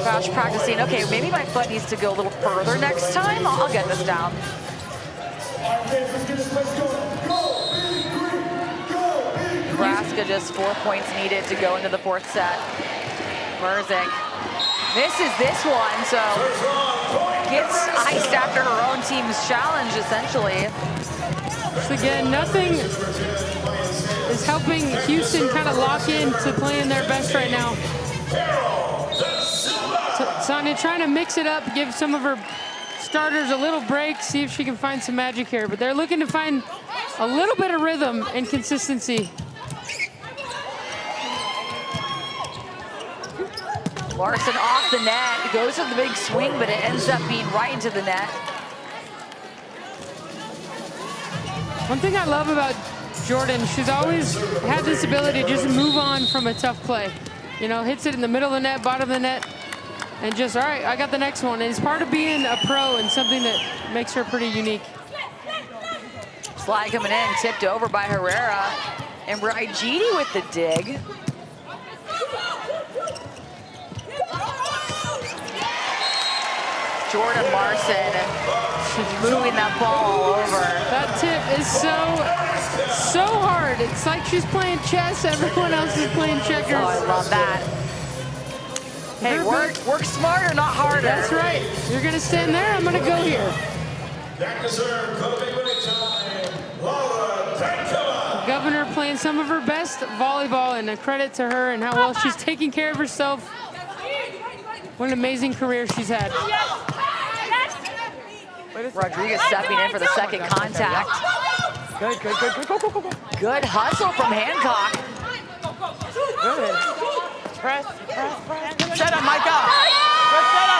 Bausch practicing, okay, maybe my foot needs to go a little further next time. I'll get this down. Nebraska just 4 points needed to go into the fourth set. Merzik misses this one, so gets iced after her own team's challenge, essentially. So again, nothing is helping Houston kind of lock in to playing their best right now. So Sonia trying to mix it up, give some of her starters a little break, see if she can find some magic here. But they're looking to find a little bit of rhythm and consistency. Larson off the net, goes to the big swing, but it ends up being right into the net. One thing I love about Jordan, she's always had this ability to just move on from a tough play. You know, hits it in the middle of the net, bottom of the net, and just, all right, I got the next one. And it's part of being a pro and something that makes her pretty unique. Slide coming in, tipped over by Herrera. And Brigidi with the dig. Jordan Larson moving that ball all over. That tip is so hard. It's like she's playing chess. Everyone else is playing checkers. Oh, I love that. Hey, work smarter, not harder. That's right. You're going to stand there. I'm going to go here. Governor playing some of her best volleyball, and a credit to her and how well she's taking care of herself. What an amazing career she's had. Rodriguez stepping in for the second contact. Good. Go. Good hustle from Hancock. Good. Press. Good set up, Micah. Good job.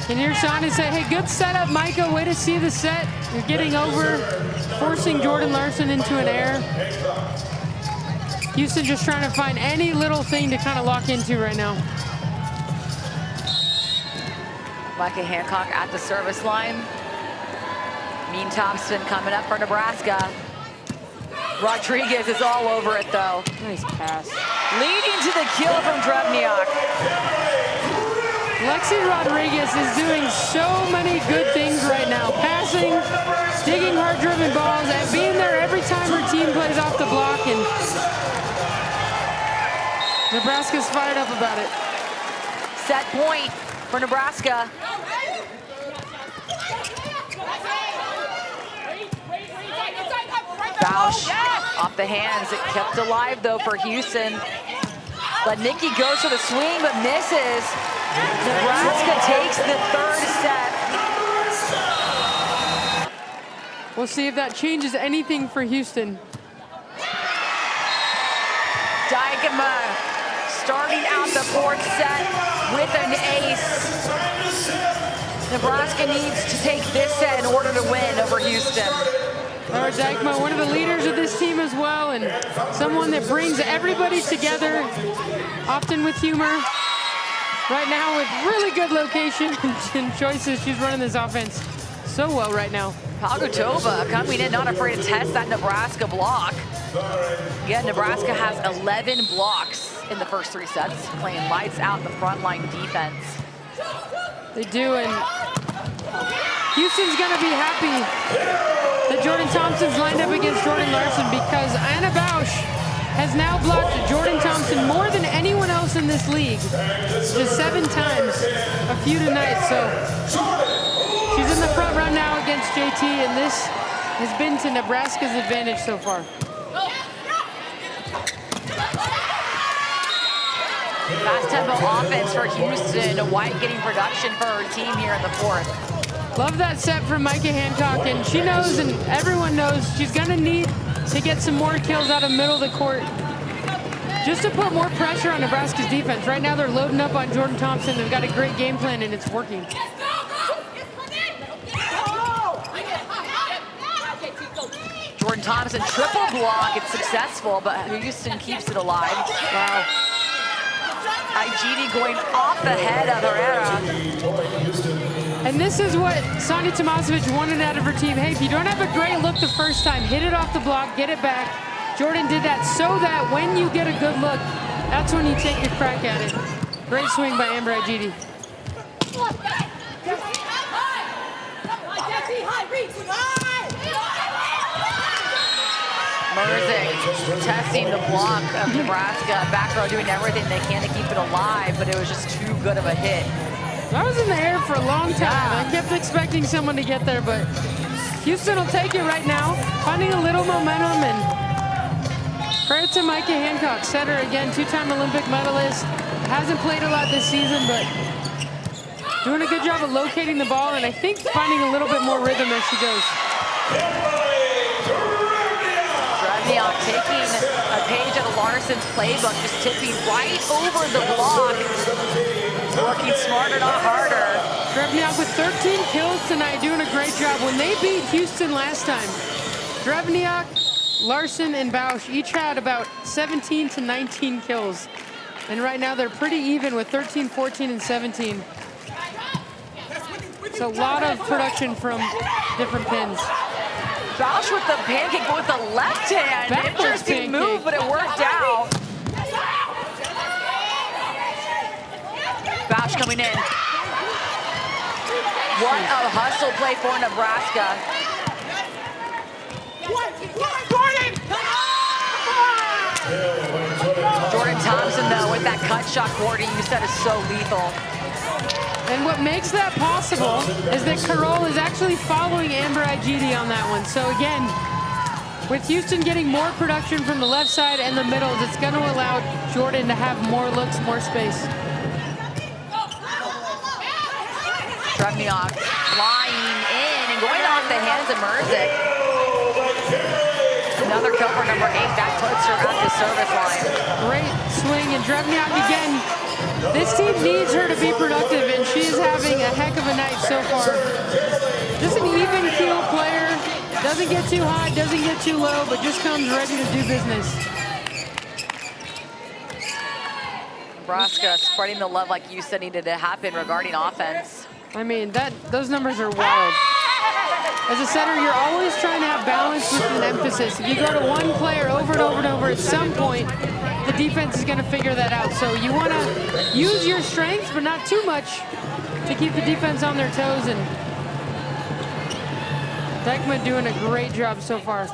Can you hear Sonia say, hey, good setup, Micah. Way to see the set. You're getting over, forcing Jordan Larson into an error. Houston just trying to find any little thing to kind of lock into right now. Micah Hancock at the service line. Mean Thompson coming up for Nebraska. Rodriguez is all over it, though. Nice pass. Leading to the kill from Drevniak. Lexi Rodriguez is doing so many good things right now. Passing, digging hard-driven balls, and being there every time her team plays off the block. And Nebraska's fired up about it. Set point for Nebraska. Bausch off the hands. It kept alive, though, for Houston. But Nikki goes for the swing, but misses. Nebraska takes the third set. We'll see if that changes anything for Houston. Dykema starting out the fourth set with an ace. Nebraska needs to take this set in order to win over Houston. Laura Dykema, one of the leaders of this team as well, and someone that brings everybody together, often with humor. Right now with really good location and choices. She's running this offense so well right now. Pagutova coming in, not afraid to test that Nebraska block. Yeah, Nebraska has 11 blocks in the first 3 sets, playing lights out the front line defense. They do, and Houston's gonna be happy that Jordan Thompson's lined up against Jordan Larson, because Anna Bausch has now blocked Jordan Thompson more than anyone else in this league. Just 7 times, a few tonight, so she's in the front run now against JT, and this has been to Nebraska's advantage so far. Fast tempo offense for Houston. White getting production for her team here in the fourth. Love that set from Micah Hancock, and she knows, and everyone knows, she's gonna need to get some more kills out of middle of the court just to put more pressure on Nebraska's defense. Right now they're loading up on Jordan Thompson. They've got a great game plan, and it's working. Jordan Thompson triple block. It's successful, but Houston keeps it alive. Wow. Igidi going off the head of Herrera. And this is what Sonia Tomasevic wanted out of her team. Hey, if you don't have a great look the first time, hit it off the block, get it back. Jordan did that so that when you get a good look, that's when you take your crack at it. Great swing by Amber Igidi. Merzik testing the block of Nebraska. Back row doing everything they can to keep it alive, but it was just too good of a hit. I was in the air for a long time. I kept expecting someone to get there, but Houston will take it right now, finding a little momentum, and credit to Micah Hancock, setter again, 2-time Olympic medalist. Hasn't played a lot this season, but doing a good job of locating the ball, and I think finding a little bit more rhythm as she goes. Drevniak taking a page out of Larson's playbook, just tipping right over the block. Working smarter, not harder. Drevniak with 13 kills tonight, doing a great job. When they beat Houston last time, Drevniak, Larson, and Bausch each had about 17 to 19 kills. And right now they're pretty even with 13, 14, and 17. It's a lot of production from different pins. Bausch with the pancake, but with the left hand. Backwards Interesting pancake. move, but it worked out. Bausch coming in. What a hustle play for Nebraska. Jordan Thompson, though, with that cut shot, Gordy, you said is so lethal. And what makes that possible is that Carroll is actually following Amber Igidi on that one. So again, with Houston getting more production from the left side and the middles, it's going to allow Jordan to have more looks, more space. Drevniak flying in and going off the hands of Merzik. Another kill for number 8. That puts her at the service line. Great swing, and Drevniak again. This team needs her to be productive, and she's having a heck of a night so far. Just an even keel player. Doesn't get too hot, doesn't get too low, but just comes ready to do business. Nebraska spreading the love like you said needed to happen regarding offense. I mean, those numbers are wild. As a setter, you're always trying to have balance with an emphasis. If you go to one player over and over and over, at some point, the defense is going to figure that out. So you want to use your strengths, but not too much to keep the defense on their toes. And Tekma doing a great job so far.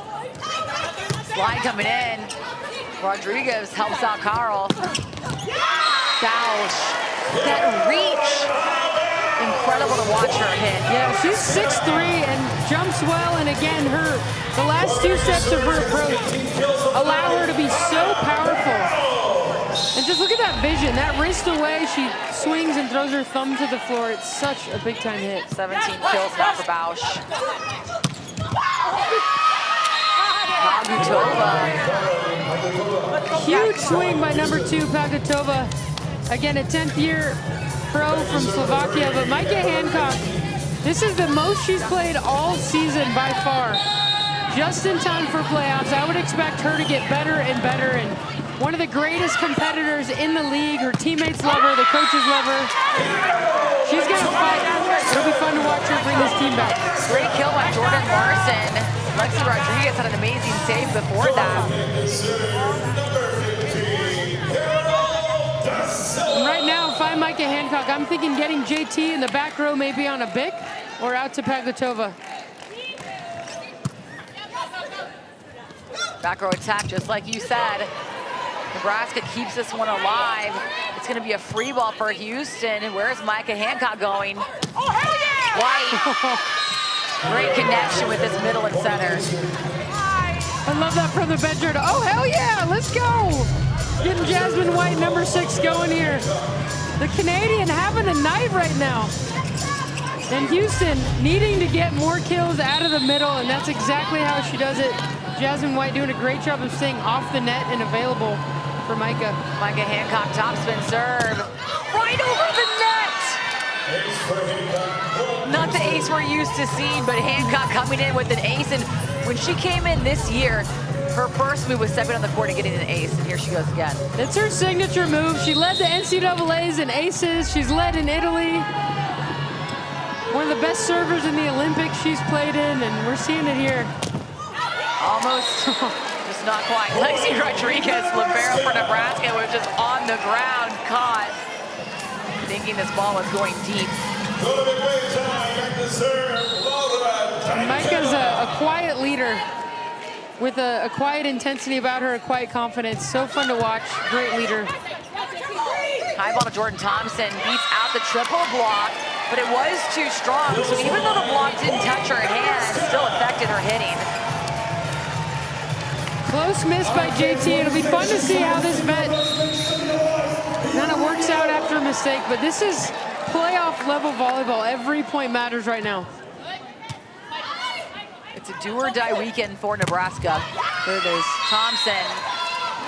Slide coming in. Rodriguez helps out Carl. Bausch. That reach. Incredible to watch her hit. Yeah, she's 6'3" and jumps well. And again, the last 2 steps of her approach allow her to be so powerful. And just look at that vision. That wrist away, she swings and throws her thumb to the floor. It's such a big-time hit. 17 kills now for Bausch. Pagutova. Huge swing by number 2, Pagutova. Again, a 10th-year pro from Slovakia, but Micah Hancock, this is the most she's played all season by far. Just in time for playoffs. I would expect her to get better and better, and one of the greatest competitors in the league. Her teammates love her, the coaches love her. She's gonna fight. It'll be fun to watch her bring this team back. Great kill by Jordan Larson. Lexi Rodriguez had an amazing save before that. And right now, if I'm Micah Hancock, I'm thinking getting JT in the back row, maybe on a Bic, or out to Pagutova. Back row attack, just like you said. Nebraska keeps this one alive. It's going to be a free ball for Houston. Where's Micah Hancock going? Oh, hell yeah! White. Great connection with this middle and center. I love that from the bench. Oh, hell yeah, let's go. Getting Jasmine White, number 6, going here. The Canadian having a night right now. And Houston needing to get more kills out of the middle, and that's exactly how she does it. Jasmine White doing a great job of staying off the net and available for Micah. Micah Hancock topspin serve. Right over the net. Not the ace we're used to seeing, but Hancock coming in with an ace. And when she came in this year, her first move was stepping on the court and getting an ace, and here she goes again. It's her signature move. She led the NCAAs in aces. She's led in Italy. One of the best servers in the Olympics she's played in, and we're seeing it here. Almost, just not quite. Lexi Rodriguez, libero for Nebraska, was just on the ground, caught, thinking this ball was going deep. Micah's a quiet leader with a quiet intensity about her, a quiet confidence. So fun to watch, great leader. High ball to Jordan Thompson, beats out the triple block, but it was too strong. So even though the block didn't touch her hand, it still affected her hitting. Close miss by JT. It'll be fun to see how this bet kind of works out after a mistake, but this is playoff level volleyball. Every point matters right now. It's a do or die weekend for Nebraska. There it is. Thompson,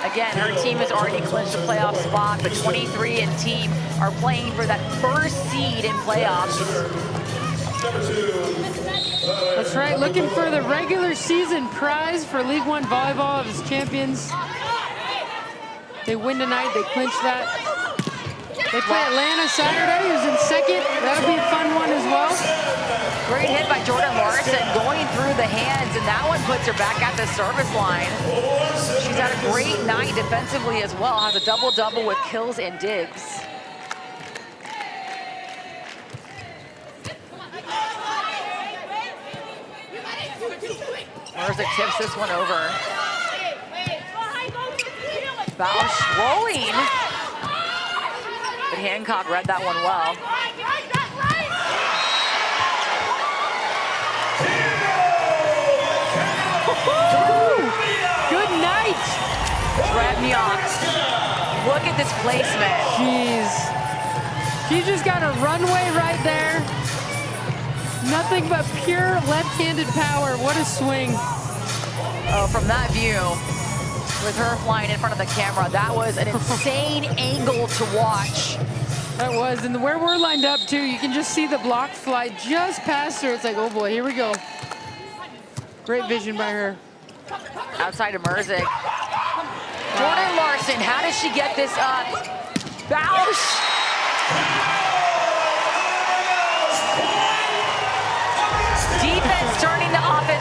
again, her team has already clinched a playoff spot, but 23 and team are playing for that first seed in playoffs. That's right, looking for the regular season prize for League One Volleyball as champions. They win tonight, they clinch that. They play Atlanta Saturday, who's in second. That'll be a fun one as well. Great hit by Jordan Larson, going through the hands, and that one puts her back at the service line. She's had a great night defensively as well, has a double-double with kills and digs. Merzick tips this one over. Bausch rolling. But Hancock read that one well. Good night. Trebniak. Look at this placement. Jeez. She's just got a runway right there. Nothing but pure left-handed power. What a swing. Oh, from that view, with her flying in front of the camera, that was an insane angle to watch. That was, and where we're lined up too, you can just see the block fly just past her. It's like, oh boy, here we go. Great vision by her. Outside of Merzick. Jordan Larson, how does she get this up? Bausch. Defense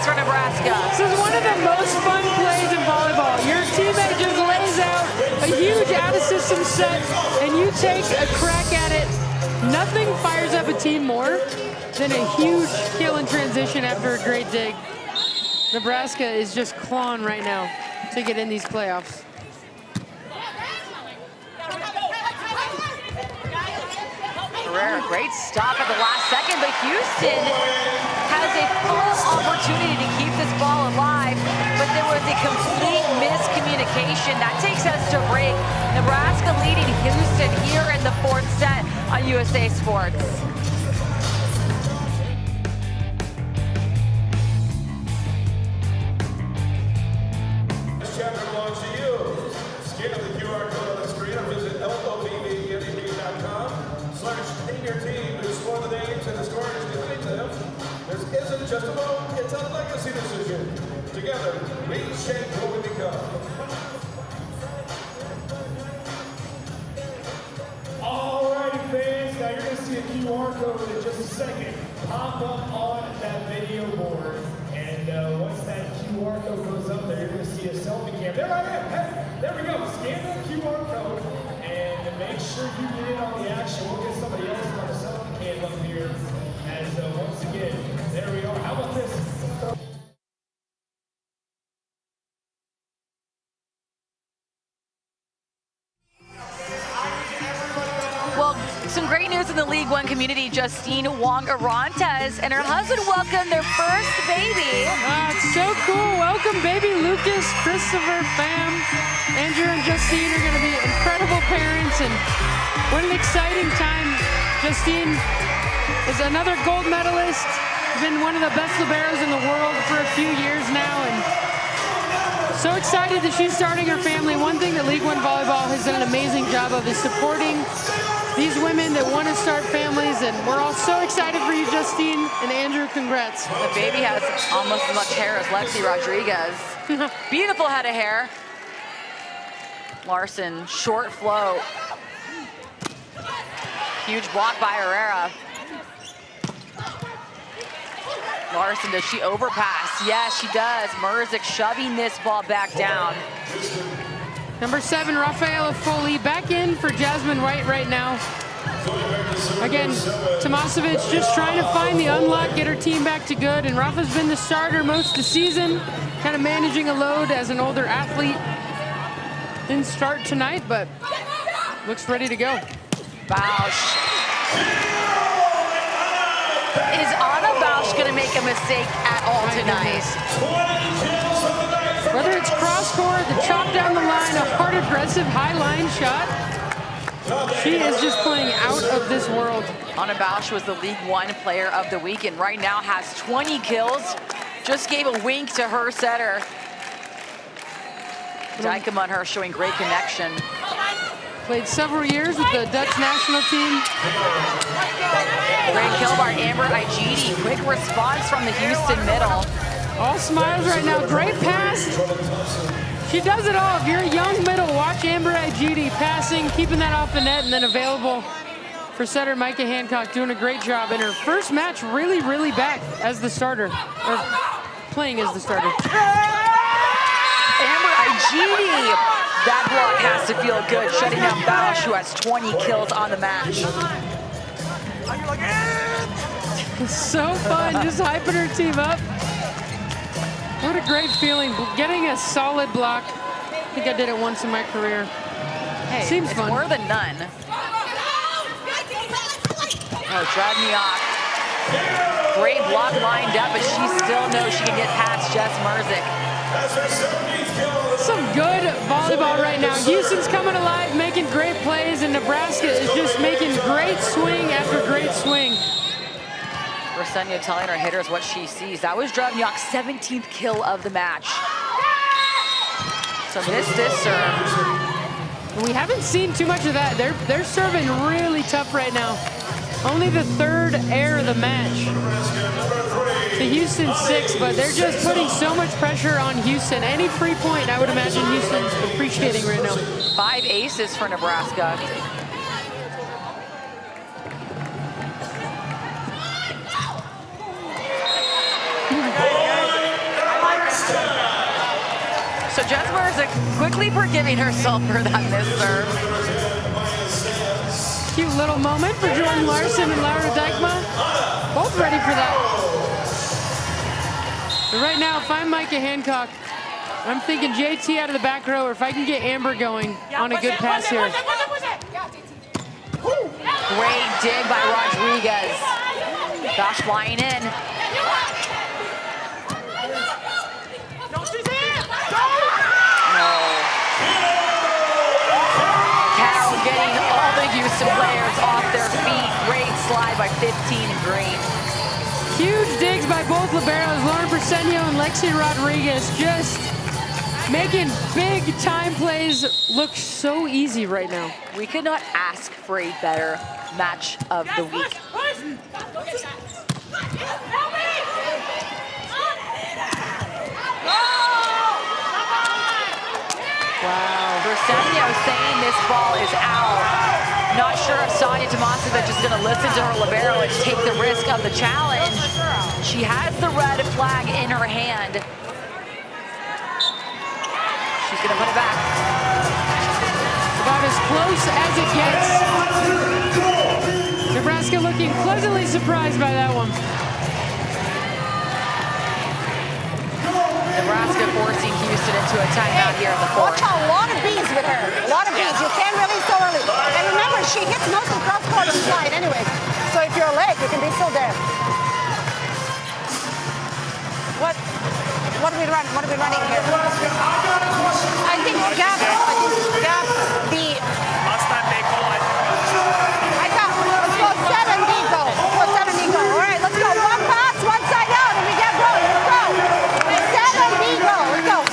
for Nebraska. This is one of the most fun plays in volleyball. Your teammate just lays out a huge out-of-system set, and you take a crack at it. Nothing fires up a team more than a huge kill in transition after a great dig. Nebraska is just clawing right now to get in these playoffs. Herrera, great stop at the last second, but Houston has a full opportunity to keep this ball alive, but there was a complete miscommunication. That takes us to break. Nebraska leading Houston here in the 4th set on USA Sports. This chapter belongs to you. Scan the QR code on the screen or visit LOVB.com/name-your-team to explore the names and the stories behind them. This isn't just a vote, it's a legacy decision. Together, we shape what we become. Alrighty, fans, now you're going to see a QR code in just a second pop up on that video board. And once that QR code goes up there, you're going to see a selfie cam. There I am. Hey, there we go. Scan that QR code and make sure you get in on the action. We'll get somebody else on the selfie cam up here. As once again, there we are. How about this? Well, some great news in the League One community. Justine Wong-Arantes and her husband welcomed their first baby. It's so cool. Welcome, baby Lucas, Christopher, fam. Andrew and Justine are going to be incredible parents, and what an exciting time. Justine is another gold medalist, been one of the best liberos in the world for a few years now, and so excited that she's starting her family. One thing that League One Volleyball has done an amazing job of is supporting these women that want to start families, and we're all so excited for you, Justine, and Andrew, congrats. The baby has almost as much hair as Lexi Rodriguez. Beautiful head of hair. Larson, short float. Huge block by Herrera. Larson, does she overpass? Yes, she does. Merzik shoving this ball back down. Number 7, Rafaela Foley, back in for Jasmine White right now. Again, Tomasevic just trying to find the unlock, get her team back to good, and Rafa's been the starter most of the season, kind of managing a load as an older athlete. Didn't start tonight, but looks ready to go. Bausch. Is Anna Bausch going to make a mistake at all tonight? Whether it's cross-court, the chop down the line, a hard, aggressive, high-line shot, she is just playing out of this world. Anna Bausch was the League One Player of the Week and right now has 20 kills. Just gave a wink to her setter. Dijkema and her showing great connection. Played several years with the Dutch national team. Great kill by Amber Igidi. Quick response from the Houston middle. All smiles right now. Great pass. She does it all. If you're a young middle, watch Amber Igidi passing, keeping that off the net, and then available for setter Micah Hancock, doing a great job in her first match, really back as the starter, or playing as the starter. Amber Igidi. That block has to feel good, shutting down Bausch, who has 20 kills on the match. It's so fun, just hyping her team up. What a great feeling, getting a solid block. I think I did it once in my career. Hey, seems it's fun. more than none. Oh, Dragniak. Great block lined up, but she still knows she can get past Jess Merzik. Some good volleyball right now. Houston's coming alive, making great plays, and Nebraska is just making great swing after great swing. Rosenio telling her hitters what she sees. That was Dragniak's 17th kill of the match. So missed this serve. We haven't seen too much of that. They're serving really tough right now. Only the 3rd air of the match. To Houston 6, but they're just putting so much pressure on Houston. Any free point, I would imagine Houston's appreciating right now. 5 aces for Nebraska. Jess Merzick quickly forgiving herself for that missed serve. Cute little moment for Jordan Larson and Laura Dykma. Both ready for that. But right now, if I'm Micah Hancock, I'm thinking JT out of the back row, or if I can get Amber going on a good pass here. Great dig by Rodriguez. Gosh, flying in. Carroll getting all the Houston players off their feet. Great slide by 15 and Green. Huge digs by both liberos, Lauren Persenio and Lexi Rodriguez, just making big time plays look so easy right now. We could not ask for a better match of the week. Wow. Persenio saying this ball is out. Not sure if Sonia Tomasevic is going to listen to her libero and take the risk of the challenge. She has the red flag in her hand. She's going to put it back. About as close as it gets. Nebraska looking pleasantly surprised by that one. Nebraska forcing Houston into a timeout here in the fourth. Watch out, a lot of bees with her. A lot of bees. You can't release so early. And remember, she hits most of the cross-court and slide anyway. So if you're late, you can be still there. What are we running? What are we running here? I think Gap B. Last time they called, I got, let's go 7 Nico. Let's go 7 Nico. All right, let's go. One pass, one side out, and we get going. Let's go. 7 Nico. Let's go.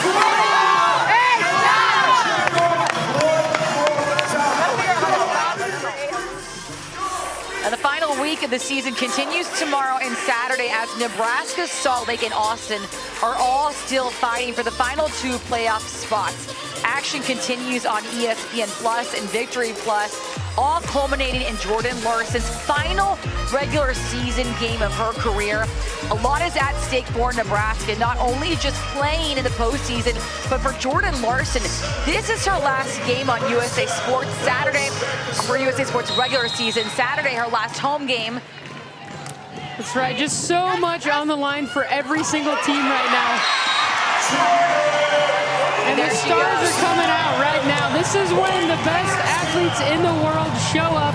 And the final week of the season continues tomorrow and Saturday as Nebraska, Salt Lake, and Austin are all still fighting for the final 2 playoff spots. Action continues on ESPN Plus and Victory Plus, all culminating in Jordan Larson's final regular season game of her career. A lot is at stake for Nebraska, not only just playing in the postseason, but for Jordan Larson, this is her last game on USA Sports Saturday for USA Sports regular season. Saturday, her last home game. That's right, just so much on the line for every single team right now. And the stars are coming out right now. This is when the best athletes in the world show up,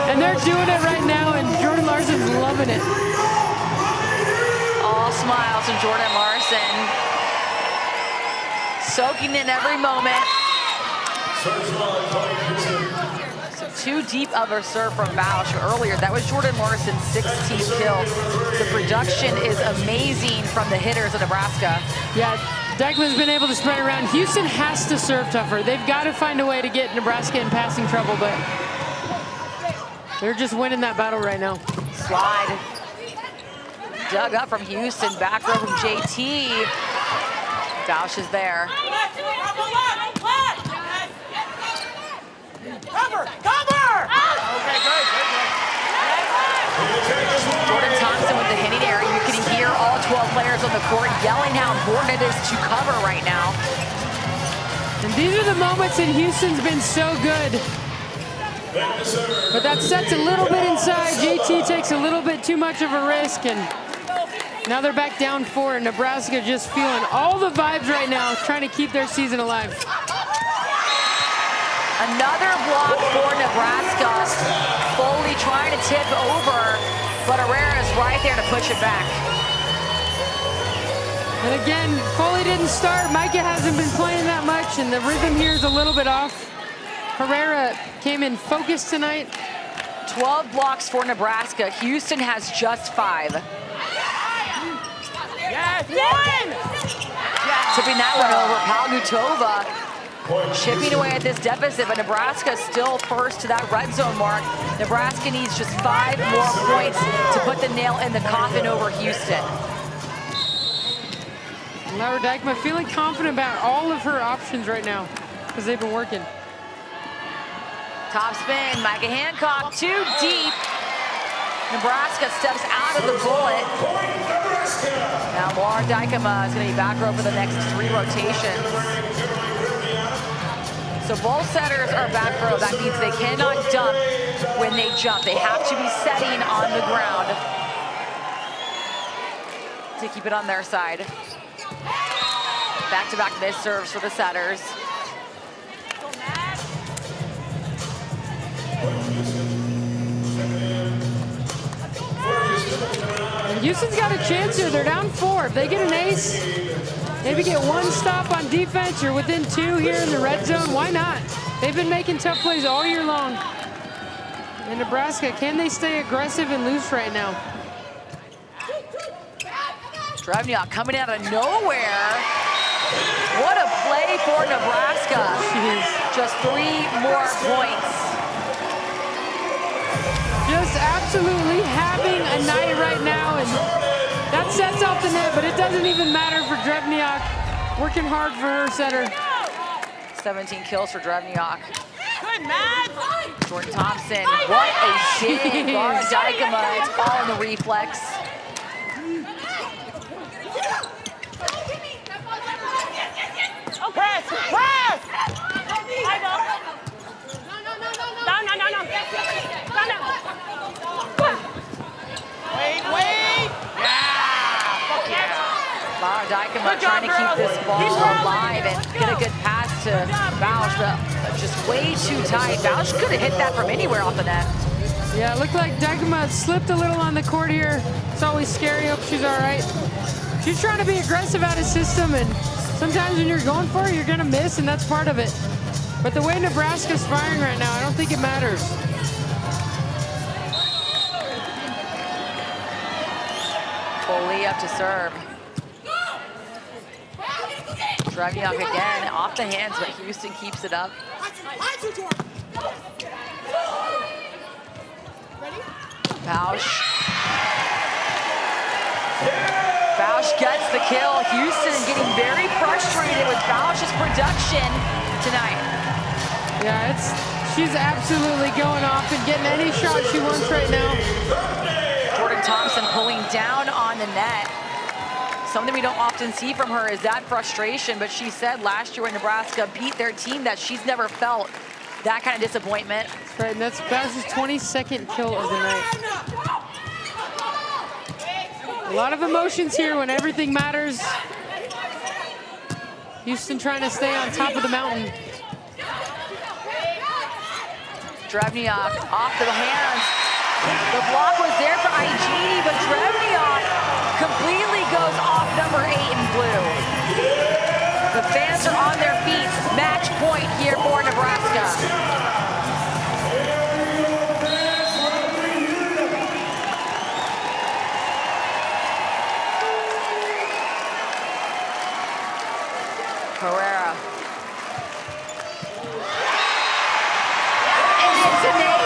and they're doing it right now, and Jordan Larson's loving it. All smiles from Jordan Larson. Soaking in every moment. So 2 deep of her serve from Bausch earlier. That was Jordan Larson's 16th kill. The production is amazing from the hitters of Nebraska. Yeah, Dykman's been able to spread around. Houston has to serve tougher. They've got to find a way to get Nebraska in passing trouble, but they're just winning that battle right now. Slide. Dug up from Houston, back row from JT. Bausch is there. Cover! Cover! okay, good. Jordan Thompson with the hitting area. You can hear all 12 players on the court yelling how important it is to cover right now. And these are the moments that Houston's been so good. But that sets a little bit inside. JT takes a little bit too much of a risk, and now they're back down 4, and Nebraska just feeling all the vibes right now, trying to keep their season alive. Another block for Nebraska. Foley trying to tip over, but Herrera is right there to push it back. And again, Foley didn't start. Micah hasn't been playing that much, and the rhythm here is a little bit off. Herrera came in focused tonight. 12 blocks for Nebraska. Houston has just 5. Yes, one! Tipping that one over. Palgutova chipping away at this deficit, but Nebraska still first to that red zone mark. Nebraska needs just 5 more points to put the nail in the coffin over Houston. Laura Dykma feeling confident about all of her options right now because they've been working. Top spin, Micah Hancock, too deep. Nebraska steps out of the bullet. Now Laura Dykema is going to be back row for the next 3 rotations. So both setters are back row. That means they cannot dump when they jump. They have to be setting on the ground to keep it on their side. Back-to-back missed serves for the setters. Houston's got a chance here. They're down 4. If they get an ace, maybe get 1 stop on defense or within 2 here in the red zone, why not? They've been making tough plays all year long. And Nebraska, can they stay aggressive and loose right now? Drevniak coming out of nowhere. What a play for Nebraska. Just 3 more points. Just absolutely having a night right now, and that sets off the net, but it doesn't even matter for Drevniak. Working hard for her setter. 17 kills for Drevniak. Good, man. Jordan Thompson, what a dig. Laura Dykema, it's all in the reflex. Oh, press, press. I go. No. Wait. Yeah, fuck yeah. Laura Dykema trying to keep this ball alive and get a good pass to Bausch, but just way too tight. Bausch could have hit that from anywhere off the net. Yeah, it looked like Dykema slipped a little on the court here. It's always scary. Hope she's all right. She's trying to be aggressive out of system, and sometimes when you're going for it, you're going to miss, and that's part of it. But the way Nebraska's firing right now, I don't think it matters. Foley up to serve. Drevniak again, off the hands, but Houston keeps it up. Bausch. Bausch gets the kill. Houston getting very frustrated with Bausch's production tonight. Yeah, she's absolutely going off and getting any shot she wants right now. Jordan Thompson pulling down on the net. Something we don't often see from her is that frustration, but she said last year when Nebraska beat their team that she's never felt that kind of disappointment. That's right, and that's Bausch's 22nd kill of the night. A lot of emotions here when everything matters. Houston trying to stay on top of the mountain. Drevniak off the hands. The block was there for Igini, but Drevniak completely goes off number 8 in blue. The fans are on their feet. Match point here for Nebraska. Carrera. And it's an